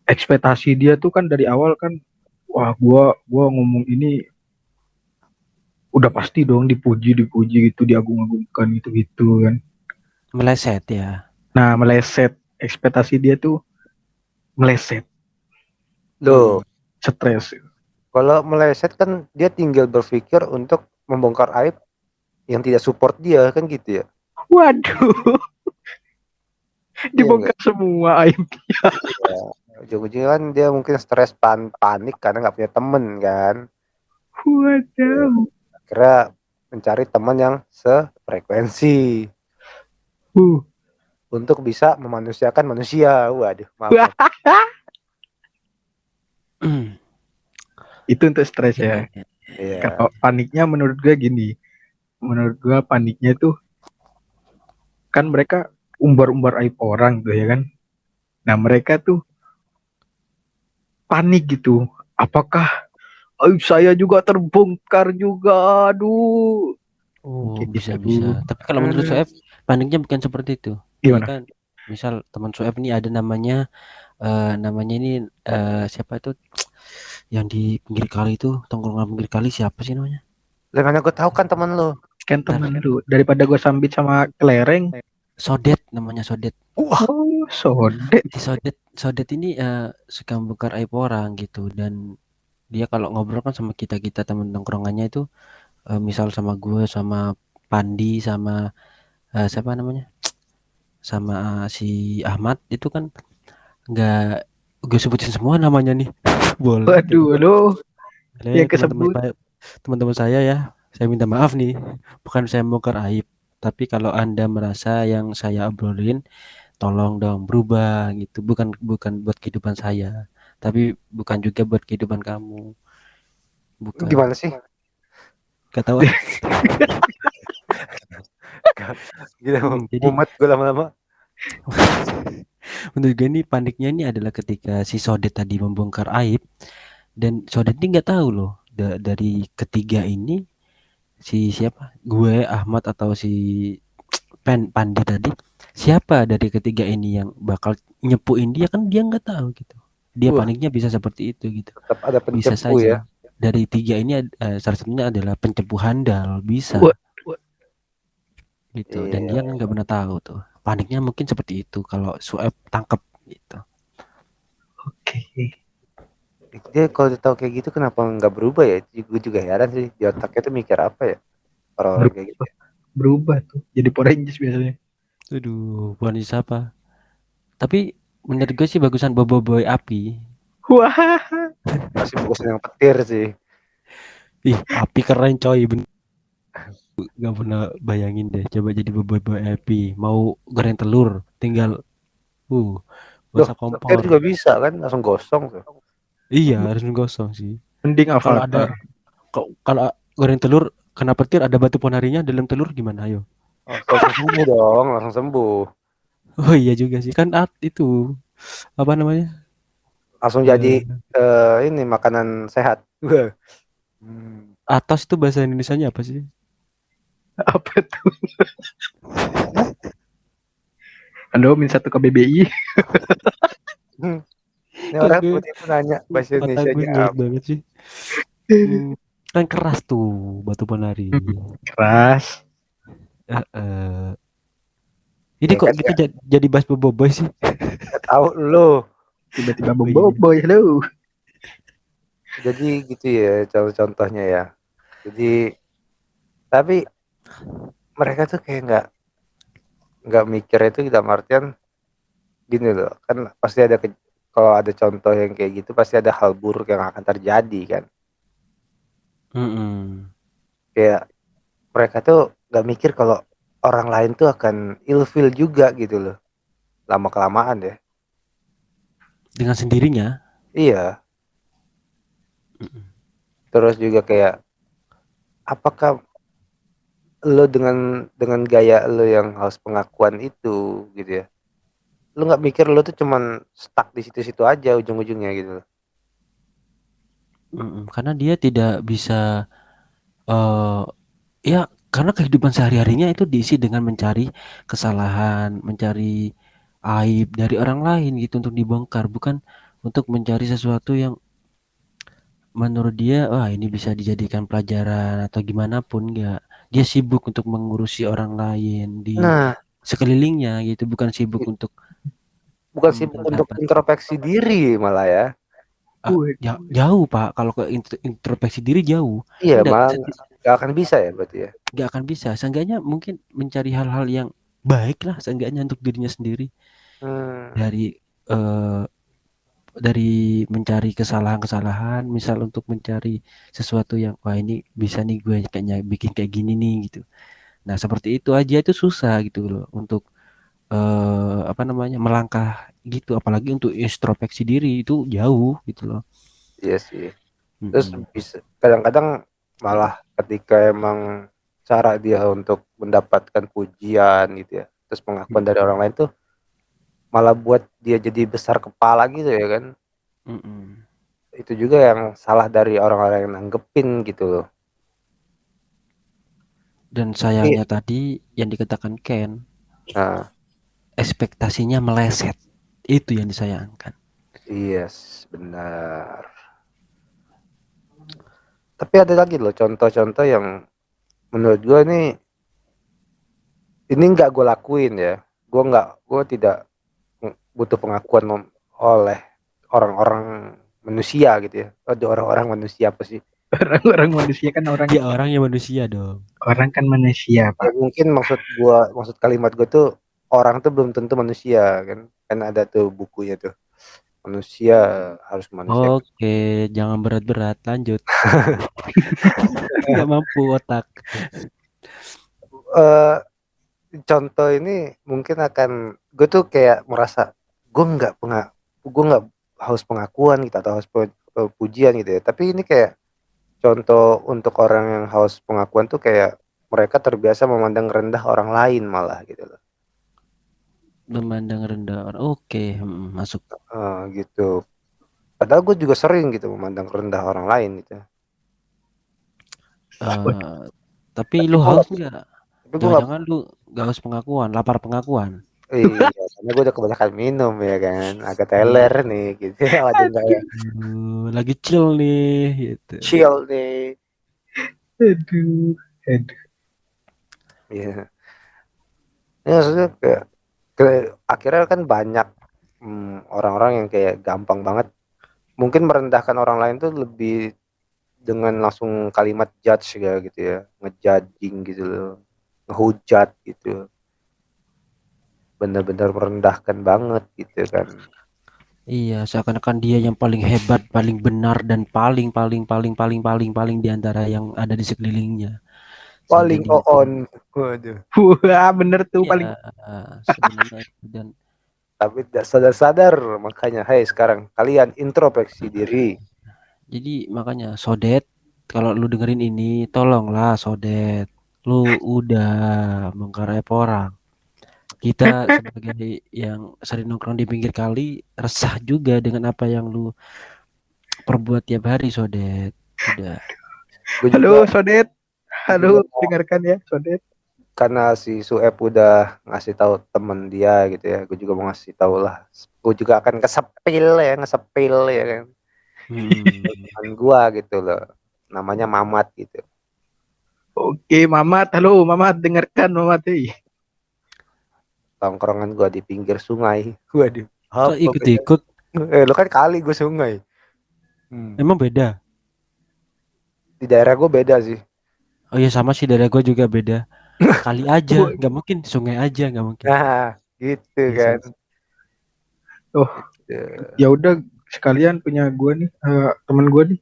ekspektasi dia tuh kan dari awal kan, wah gua ngomong ini udah pasti dong dipuji gitu, diagung-agungkan gitu kan. Meleset ya. Nah, meleset, ekspektasi dia tuh meleset. Loh, Stres. kalau meleset kan dia tinggal berpikir untuk membongkar aib yang tidak support dia kan gitu ya. Waduh, dibongkar semua aibnya. Ya, ujung-ujungnya kan dia mungkin stres panik karena nggak punya temen kan. Waduh. Akhirnya mencari teman yang sefrekuensi untuk bisa memanusiakan manusia. Waduh, maaf. Itu untuk stres ya. Kalau paniknya menurut gue gini, menurut gue paniknya tuh kan mereka umbar-umbar aib orang tuh ya kan. Nah, mereka tuh panik gitu. Apakah aib saya juga terbongkar juga? Aduh. Oh, Gitu. bisa. Tapi kalau menurut Soeb, paniknya bukan seperti itu. Ini Gimana? kan misal teman Soeb ini ada namanya ini siapa itu yang di pinggir kali itu, tongkrongan pinggir kali, siapa sih namanya? Mana gue tahu kan teman lo. Kan temen lu, daripada gue sambit sama kelereng. Sodet namanya, Sodet. Oh, Sodet. Sodet ini suka membongkar aib orang gitu, dan dia kalau ngobrol kan sama kita teman tongkrongannya itu, misal sama gue, sama Pandi, sama siapa namanya, sama si Ahmad, itu kan nggak gue sebutin semua namanya nih. Boleh. Waduh, lo yang teman-teman kesebut. teman-teman saya ya, saya minta maaf nih, bukan saya membongkar aib, tapi kalau Anda merasa yang saya obrolin, tolong dong berubah gitu, bukan buat kehidupan saya, tapi bukan juga buat kehidupan kamu. Bukan. Gimana sih? Gak tahu. Gila, mumet gue lama-lama. Menurut gue ini paniknya ini adalah ketika si Sodet tadi membongkar aib, dan Sodet ini nggak tahu loh dari ketiga ini si siapa, gue, Ahmad, atau si Pandi tadi, siapa dari ketiga ini yang bakal nyepuin dia, kan dia nggak tahu gitu. Dia paniknya bisa seperti itu gitu. Tetap ada bisa pencepu saja ya. Dari tiga ini salah satunya adalah pencepu handal, bisa gitu. Dan dia kan nggak pernah tahu tuh, paniknya mungkin seperti itu kalau Sueb tangkep gitu. Dia kalau udah tahu kayak gitu kenapa nggak berubah ya? Gue juga heran sih, di otaknya tuh mikir apa ya orang-orang kayak gitu. Berubah tuh jadi Power Rangers biasanya. Aduh, bukan siapa. Tapi menurut gue sih bagusan Boboiboy Api. Wah, Masih bagus yang petir sih. Ih, Api keren coy. Gak pernah bayangin deh. Coba jadi Boboiboy Api. Mau goreng telur, tinggal gak Loh, usah petir kompor. juga bisa kan, langsung gosong tuh. Iya, harus gosong sih. mending Kalau ada Avatar. kalau goreng telur kena petir ada batu ponarinya dalam telur gimana ayo? Oh, langsung sembuh dong, langsung sembuh. Oh iya juga sih kan itu apa namanya? Langsung jadi Eh, ini makanan sehat. Hmm. atos itu bahasa Indonesianya apa sih? Apa tuh? Halo, min satu KBBI. Ini Kok orang gue tiba-tiba nanya bahasa otak gue Indonesianya jelek apa? banget sih. Kan keras tuh batu ponari. Keras. Eh, ini Ya kok kan kita jadi bahas boboiboy sih? nggak tahu lo. Tiba-tiba Oh iya. boy, halo. Jadi gitu ya contoh-contohnya ya. Jadi tapi mereka tuh kayak nggak mikir itu dalam artian gini loh. Kan pasti ada kalau ada contoh yang kayak gitu pasti ada hal buruk yang akan terjadi kan. Mm-mm. Kayak mereka tuh nggak mikir kalau orang lain tuh akan ilfeel juga gitu loh. Lama kelamaan ya. Dengan sendirinya. Iya. Mm-mm. Terus juga kayak apakah lo dengan gaya lo yang haus pengakuan itu gitu ya, lo nggak mikir lo tuh cuman stuck di situ-situ aja ujung-ujungnya gitu loh. Mm-mm. Karena dia tidak bisa eh ya karena kehidupan sehari-harinya itu diisi dengan mencari kesalahan, mencari aib dari orang lain gitu untuk dibongkar, bukan untuk mencari sesuatu yang menurut dia wah ini bisa dijadikan pelajaran atau gimana pun enggak. Dia sibuk untuk mengurusi orang lain di Nah, sekelilingnya gitu, bukan sibuk untuk bukan sibuk untuk mendapat introspeksi diri malah ya. jauh Pak kalau ke introspeksi diri jauh. Iya, Enggak, malah nggak akan bisa ya berarti ya. nggak akan bisa. Seenggaknya mungkin mencari hal-hal yang baik lah seenggaknya untuk dirinya sendiri Hmm, dari eh, dari mencari kesalahan-kesalahan, misal untuk mencari sesuatu yang wah ini bisa nih gue kayaknya bikin kayak gini nih gitu. Nah seperti itu aja itu susah gitu loh untuk apa namanya melangkah gitu, apalagi untuk introspeksi diri itu jauh gitu loh. iya sih. Terus Mm-mm. bisa kadang-kadang malah ketika emang cara dia untuk mendapatkan pujian gitu ya, terus pengakuan dari orang lain tuh malah buat dia jadi besar kepala gitu ya kan. Mm-mm. Itu juga yang salah dari orang-orang yang nanggepin gitu loh. Dan Tapi sayangnya tadi yang dikatakan Ken, nah, ekspektasinya meleset. Itu yang disayangkan. yes, benar. Tapi ada lagi loh contoh-contoh yang menurut gue ini nggak gue lakuin ya. Gue tidak butuh pengakuan oleh orang-orang manusia gitu ya. Ada orang-orang manusia apa sih? Orang-orang manusia kan orang Ya orangnya manusia dong. orang kan manusia, Ya Pak. mungkin maksud kalimat gue tuh orang tuh belum tentu manusia kan. Kan ada tuh bukunya tuh. Manusia harus manusia. Oke, jangan berat-berat, lanjut. Nggak mampu otak. Eh contoh ini mungkin akan gue tuh kayak merasa gue nggak haus pengakuan gitu atau haus pujian gitu ya, tapi ini kayak contoh untuk orang yang haus pengakuan tuh kayak mereka terbiasa memandang rendah orang lain malah gitu loh. Memandang rendah orang. Oke, masuk. Gitu, padahal gue juga sering gitu memandang rendah orang lain gitu, Eh, tapi tapi lu gue haus nggak nggak? tapi gue nggak Jangan-jangan lu nggak haus pengakuan, lapar pengakuan. iya karena gue udah kebanyakan minum ya kan, agak teler Iya. nih gitu waduh nggak ya, Lagi chill nih, gitu. chill nih. Aduh, aduh. Iya. Ini maksudnya kayak akhirnya kan banyak orang-orang yang kayak gampang banget mungkin merendahkan orang lain tuh lebih dengan langsung kalimat judge ya gitu ya, ngejudging gitu loh, ngehujat gitu, bener-bener merendahkan banget gitu kan. Iya, seakan-akan dia yang paling hebat, paling benar dan paling paling paling paling paling paling di antara yang ada di sekelilingnya. Sehingga Paling dia itu on, waduh. Wah, bener tuh paling. ya sebenarnya dan Tapi tidak sadar-sadar, makanya hai sekarang kalian introspeksi diri. jadi makanya Sodet, kalau lu dengerin ini, tolonglah Sodet. Lu udah menggarap orang. Kita sebagai yang sering nongkrong di pinggir kali resah juga dengan apa yang lu perbuat tiap hari, Sodet. Udah. Gue juga, Halo, Sodet. gue juga Halo, dengarkan ya, Sodet. karena si Sueb udah ngasih tahu temen dia gitu ya, gue juga mau ngasih tahu lah. Gue juga akan ngesepil ya kan. Teman gue gitu loh, namanya Mamat gitu. Oke, Mamat. Halo, Mamat. Dengarkan, Mamat. Hei. Tongkrongan gue di pinggir sungai. Waduh, Kok apa beda? ikut-ikut? Lo kan kali, gue sungai. Emang beda? Di daerah gue beda sih. Oh iya sama sih, daerah gue juga beda. Kali aja, nggak mungkin. Sungai aja nggak mungkin. Nah, gitu Iya kan. sih. Oh, Gitu. ya udah sekalian punya gue nih, temen gue nih,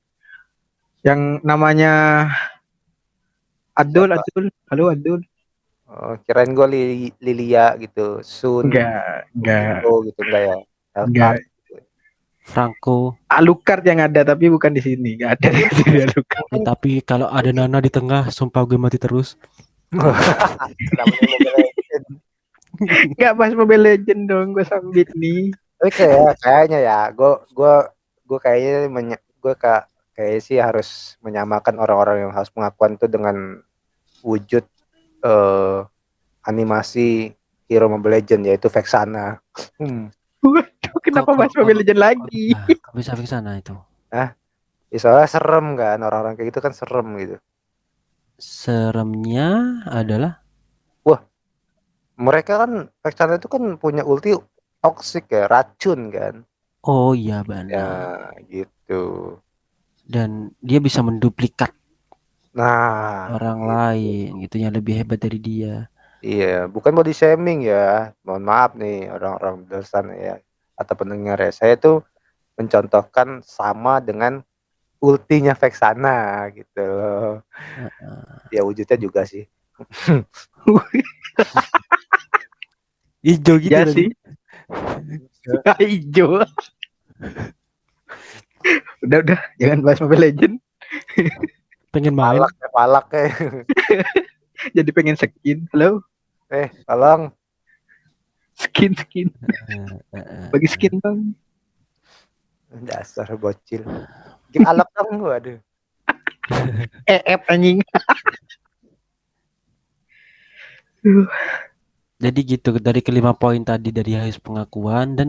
yang namanya Adul. Siapa? Adul. Halo, Adul. Oh, kirain gue Lilia gitu, Sun, Enggak, Vito gitu, enggak ya? Elkart. enggak. Franco. Alucard yang ada, tapi bukan di sini. Enggak ada di sini Alucard. Ya, tapi kalau ada Nana di tengah, sumpah gue mati terus. Namanya Mobile Legends. Enggak pas Mobile Legend dong, gue sambit nih. Tapi kayaknya ya, gue kayaknya kayak sih harus menyamakan orang-orang yang harus pengakuan tuh dengan wujud animasi hero Mobile Legends, yaitu Vexana. Waduh, kenapa bahas Mobile Legend lagi? Kok bisa ke sana itu? Soalnya serem kan, orang-orang kayak gitu kan serem gitu. Seremnya adalah Mereka kan Vexana itu kan punya ulti toxic ya, racun kan. oh iya Ya benar. gitu. Dan dia bisa menduplikat Nah, orang gitu. lain gitu yang lebih hebat dari dia. Iya, bukan body shaming ya. Mohon maaf nih orang-orang di luar sana ya, atau pendengar ya. Saya tuh mencontohkan sama dengan ultinya Vexana gitu loh. Ya wujudnya juga sih. Hijau gitu Ya tadi. sih. Hijau. Udah, jangan bahas Mobile Legend. Pengen main. Palak ya. Jadi pengen skin. Halo, Tolong. skin. Bagi skin dong. Dasar bocil. Bikin alak dong, waduh. Anjing. Jadi gitu dari kelima poin tadi dari hasil pengakuan dan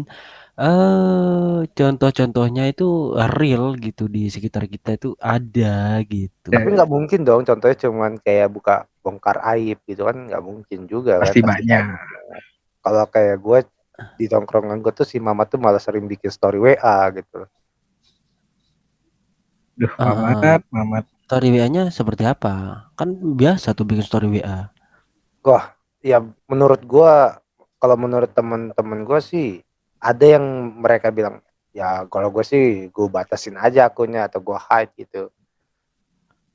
contoh-contohnya itu real gitu di sekitar kita itu ada gitu. Tapi nggak mungkin dong, contohnya cuman kayak buka bongkar aib gitu kan, nggak mungkin juga kan. Pasti banyak. Kalau kayak gue di tongkrongan gue tuh si Mama tuh malah sering bikin story WA gitu. Duh, Mamat. Story WA-nya seperti apa? Kan biasa tuh bikin story WA. Wah, ya menurut gue, kalau menurut temen-temen gue sih ada yang mereka bilang ya kalau gue sih gue batasin aja akunnya atau gue hide gitu,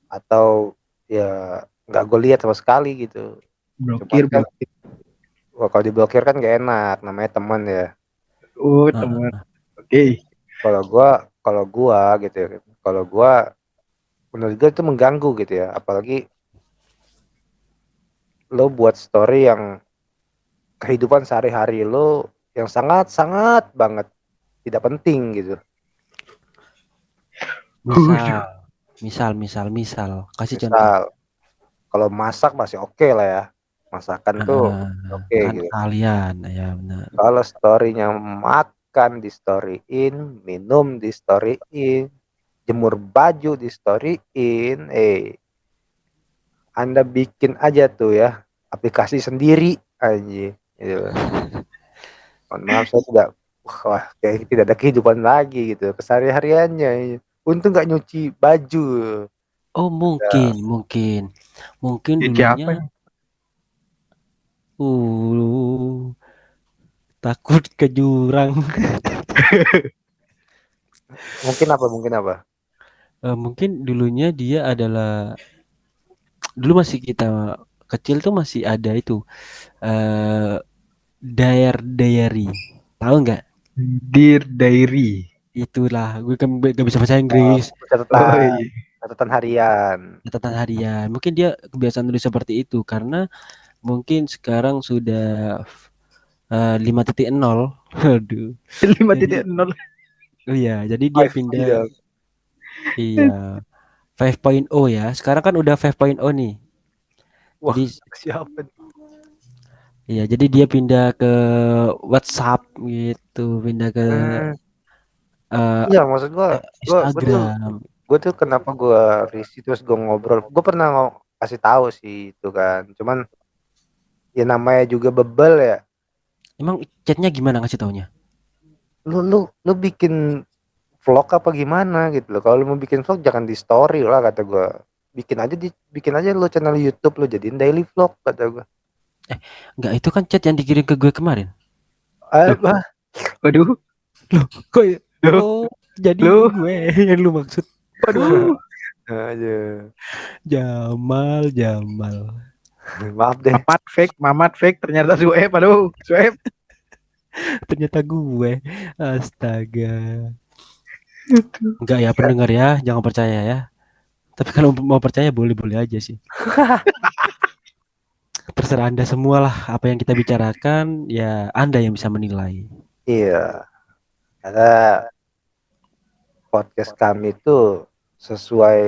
atau ya nggak gue lihat sama sekali gitu. Blokir. Cuman kan, wah, kalau diblokir kan gak enak, namanya teman ya. Oh, teman. Oke. Kalau gua gitu ya, kalau gua menurut gua itu mengganggu gitu ya, apalagi lo buat story yang kehidupan sehari-hari lo yang sangat-sangat banget tidak penting gitu. Misal, kasih contoh. Misal kalau masak masih oke lah ya, masakan tuh oke kan gitu. kalian ya benar. Kalau storynya makan di storyin, minum di storyin, jemur baju di storyin, Anda bikin aja tuh ya aplikasi sendiri aja gitu. Mohon maaf, saya tidak wah kayak tidak ada kehidupan lagi gitu kesehari-hariannya. Untung nggak nyuci baju. Oh mungkin Cici apa dulunya ini? takut ke jurang. Mungkin apa? Mungkin dulunya dia adalah dulu masih kita kecil tuh masih ada itu eh diary. Tahu nggak? Dear Diary. Itulah, gue kan gak bisa bahasa Oh, Inggris. Oh catatan iya. catatan harian. Catatan harian. Mungkin dia kebiasaan nulis seperti itu karena mungkin sekarang sudah 5.0. Aduh. Jadi 5.0. oh iya, jadi dia 5G pindah dong. iya 5.0 ya. Sekarang kan udah 5.0 nih. Wah, Jadi siapa nih? iya, jadi dia pindah ke WhatsApp gitu, pindah ke Hmm, eh, iya maksud Instagram. gue tuh kenapa gue risih terus gue ngobrol. Gue pernah kasih tahu sih itu kan. Cuman ya namanya juga bebel ya. Emang chatnya gimana ngasih taunya? Lu bikin vlog apa gimana gitu loh. Kalau lu mau bikin vlog jangan di story lah kata gue. Bikin aja lu channel YouTube lu jadiin daily vlog kata gue. Enggak, itu kan chat yang dikirim ke gue kemarin. Loh, Bah, waduh, Kok ya? loh, Oh, jadi loh, gue yang lu maksud. waduh. aja. Jamal, Jamal. Maaf deh. Mamat fake, ternyata Sueb, aduh, Sueb. Ternyata gue. Astaga. Enggak ya pendengar ya, jangan percaya ya. Tapi kalau mau percaya boleh-boleh aja sih. Terserah Anda semua lah apa yang kita bicarakan, ya Anda yang bisa menilai. Iya, karena podcast kami itu sesuai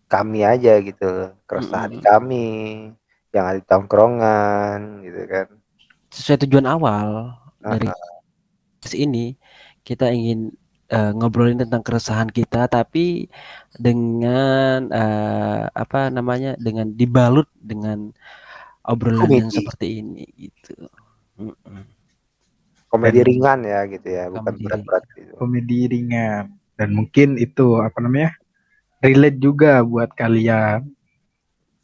kami aja gitu loh. Keresahan Mm-mm. kami yang ada di tongkrongan gitu kan. Sesuai tujuan awal dari Heeh. podcast ini, kita ingin ngobrolin tentang keresahan kita, tapi dengan apa namanya, dengan dibalut dengan obrolan yang Komedi, seperti ini gitu. Mm-mm. komedi Dan ringan ya gitu ya, bukan Kamu diri. berat-berat gitu. komedi ringan. Dan mungkin itu, apa namanya, relate juga buat kalian.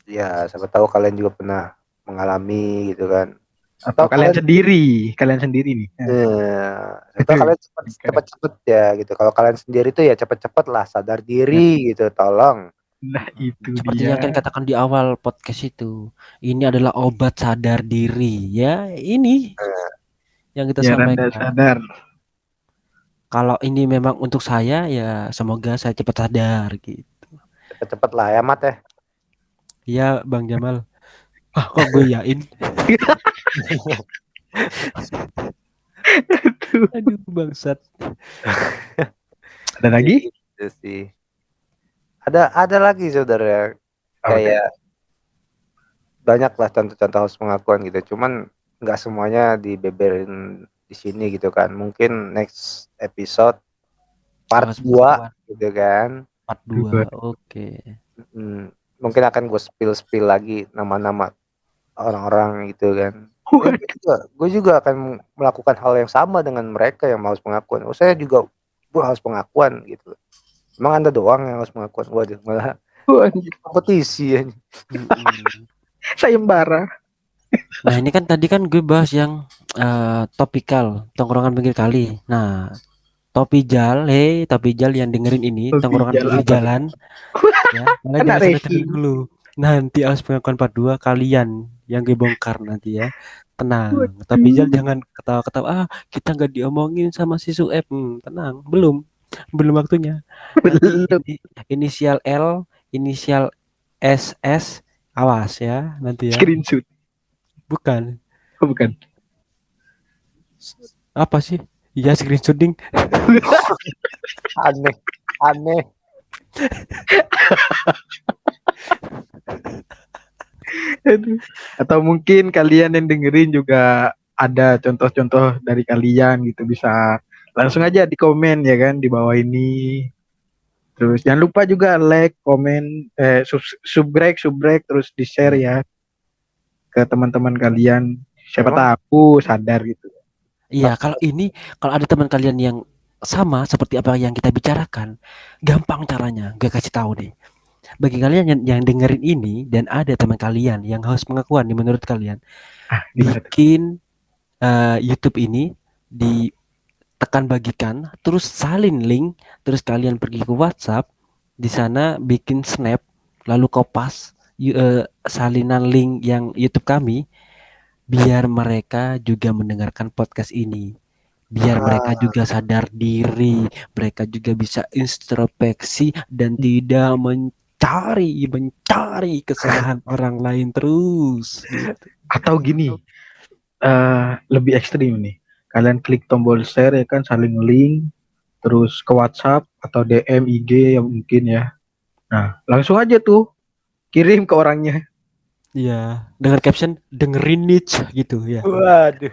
Ya, siapa tahu kalian juga pernah mengalami gitu kan. Atau Atau kalian kalian sendiri nih. siapa tahu kalian Kan. cepet-cepet ya gitu. Kalau kalian sendiri tuh ya cepet-cepet lah sadar diri gitu, tolong. Nah, itu Seperti dia. yang kan katakan di awal podcast itu, ini adalah obat sadar diri. Ya, ini yang kita Biar Anda sampaikan. sadar. Kalau ini memang untuk saya, ya semoga saya cepat sadar gitu. Cepet-cepet lah ya Mat ya. Ya, Bang Jamal. Ah, kok gue yain? Aduh, bangsat. Ada lagi? Gitu sih. Ada lagi saudara Apa tuh? kayak banyak lah contoh-contoh harus pengakuan gitu. Cuman nggak semuanya dibeberin di sini gitu kan. Mungkin next episode part Bahas 2 pengakuan gitu kan. part 2. Oke. Mungkin akan gue spill lagi nama-nama orang-orang gitu kan. Gue juga akan melakukan hal yang sama dengan mereka yang mau pengakuan. Oh, saya juga gue harus pengakuan gitu. Emang Anda doang yang harus pengakuan? Waduh, malah Anjir, kompetisi ya. sayembara. Nah, ini kan tadi kan gue bahas yang topikal, tongkrongan pinggir kali. Nah, Topi Jal yang dengerin ini, Lebih tongkrongan jalan pinggir apa tuh? jalan, ya. Kalian Anak jangan sampai tidur racing. dulu. Nanti aus pengakuan part 2 kalian yang gue bongkar nanti ya. Tenang. Topi Jal Waduh. jangan ketawa-ketawa. Ah, kita nggak diomongin sama si Sueb. Tenang, belum. Belum waktunya. Nanti Belum. inisial L, inisial SS, awas ya nanti ya. Screenshot. Bukan. Oh, bukan. Apa sih? Iya, screenshotting. Aneh, aneh. Aduh. Atau mungkin kalian yang dengerin juga ada contoh-contoh dari kalian gitu, bisa langsung aja di komen ya kan di bawah ini. Terus jangan lupa juga like, komen, subscribe terus di share ya ke teman-teman kalian. Siapa Memang tahu sadar gitu. Iya, kalau ada teman kalian yang sama seperti apa yang kita bicarakan, gampang caranya, gue kasih tahu deh. Bagi kalian yang dengerin ini dan ada teman kalian yang haus pengakuan nih menurut kalian, Gimana tuh? bikin YouTube ini ditekan bagikan, terus salin link, terus kalian pergi ke WhatsApp, di sana bikin snap, lalu kopas salinan link yang YouTube kami, biar mereka juga mendengarkan podcast ini. Biar mereka juga sadar diri, mereka juga bisa introspeksi dan tidak mencari kesalahan orang lain terus gitu. Atau gini, lebih ekstrim nih. Kalian klik tombol share ya kan, saling link, terus ke WhatsApp atau DM IG yang mungkin ya. Nah, langsung aja tuh kirim ke orangnya. Iya, dengan caption dengerin niche gitu ya. Waduh.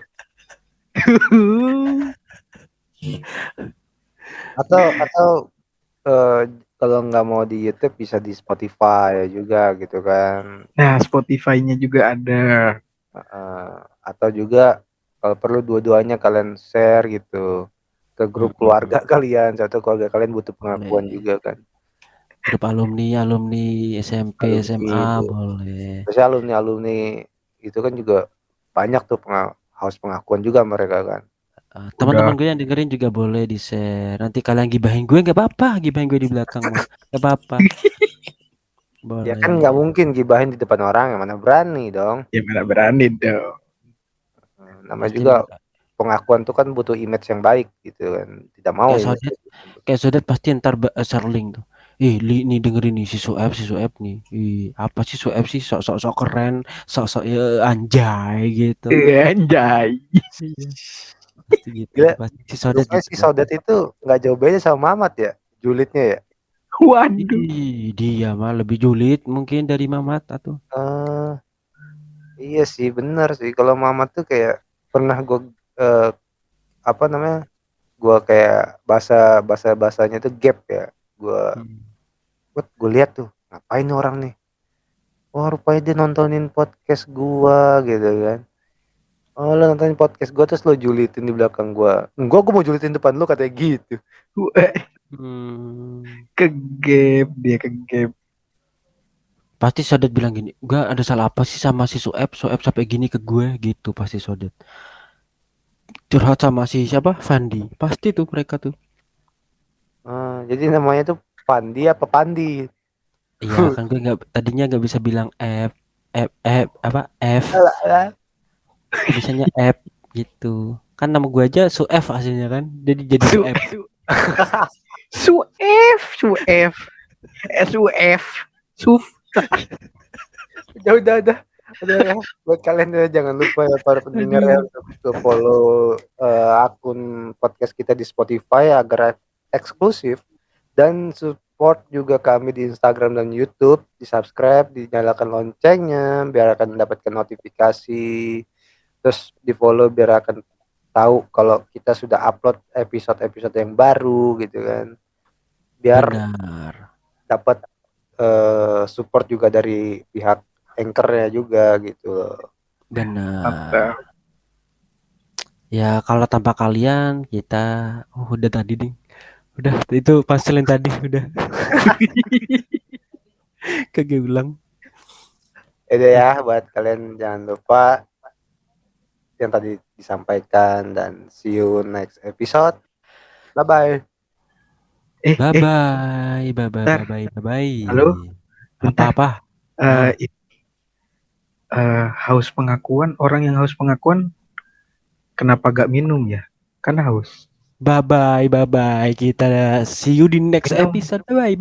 Atau kalau nggak mau di YouTube bisa di Spotify juga gitu kan. Nah, Spotify-nya juga ada. Atau juga kalau perlu dua-duanya kalian share gitu ke grup keluarga kalian, satu keluarga kalian butuh pengakuan Boleh. juga kan. Grup alumni SMP, SMA Gitu. boleh. Terus alumni itu kan juga banyak tuh haus pengakuan juga mereka kan. Teman-teman gue yang dengerin juga boleh di share. Nanti kalian gibahin gue nggak apa-apa, gibahin gue di belakang mah nggak apa-apa. Boleh. Ya kan nggak mungkin gibahin di depan orang, yang mana berani dong. Ya mana berani dong. Namanya juga pengakuan tuh kan butuh image yang baik gitu kan. Tidak mau kayak Sodet pasti ntar share link tuh. Nih dengerin nih si Soeb nih. Apa sih Soeb sih, sok keren, sok anjay gitu. Anjay. Pasti gitu. Pasti si Sodet gitu. Si Sodet itu nggak jauh beda sama Mamat ya, julidnya ya. Waduh. Dia mah lebih julid mungkin dari Mamat atau. Iya sih, benar sih. Kalau Mamat tuh kayak pernah gue apa namanya? Gue kayak bahasanya tuh gap ya. Gue lihat tuh, ngapain nih orang nih? Oh, rupanya dia nontonin podcast gua gitu kan. Oh, lo nontonin podcast gua terus lo julitin di belakang gua. Enggak, gua mau julitin depan lo, katanya gitu. Kegap dia, kegap. Pasti Sodet bilang gini, gak ada salah apa sih sama si Soeb sampai gini ke gue gitu, pasti Sodet. Curhat sama si siapa? Fandi. Pasti tuh mereka tuh. Jadi namanya tuh Pandi apa Pandi? Iya kan gue tadinya nggak bisa bilang F. Biasanya F gitu. Kan nama gue aja Suef aslinya kan. Jadi Suef. Suef. Suf. Udah ya. Buat kalian ya, jangan lupa ya para pendengar ya untuk follow akun podcast kita di Spotify agar eksklusif, dan support juga kami di Instagram dan YouTube, di subscribe, dinyalakan loncengnya biar akan mendapatkan notifikasi, terus di follow biar akan tahu kalau kita sudah upload episode-episode yang baru gitu kan, biar dapat support juga dari pihak anchor-nya juga gitu. Benar. Ya kalau tanpa kalian kita udah tadi nih. Udah itu paslin tadi udah. Kagak ulang. Itu ya buat kalian, jangan lupa yang tadi disampaikan, dan see you next episode. Bye bye. Bye. Halo. Apa? Haus pengakuan, orang yang haus pengakuan kenapa gak minum ya? Kan haus. Bye. Kita see you di next episode. Bye.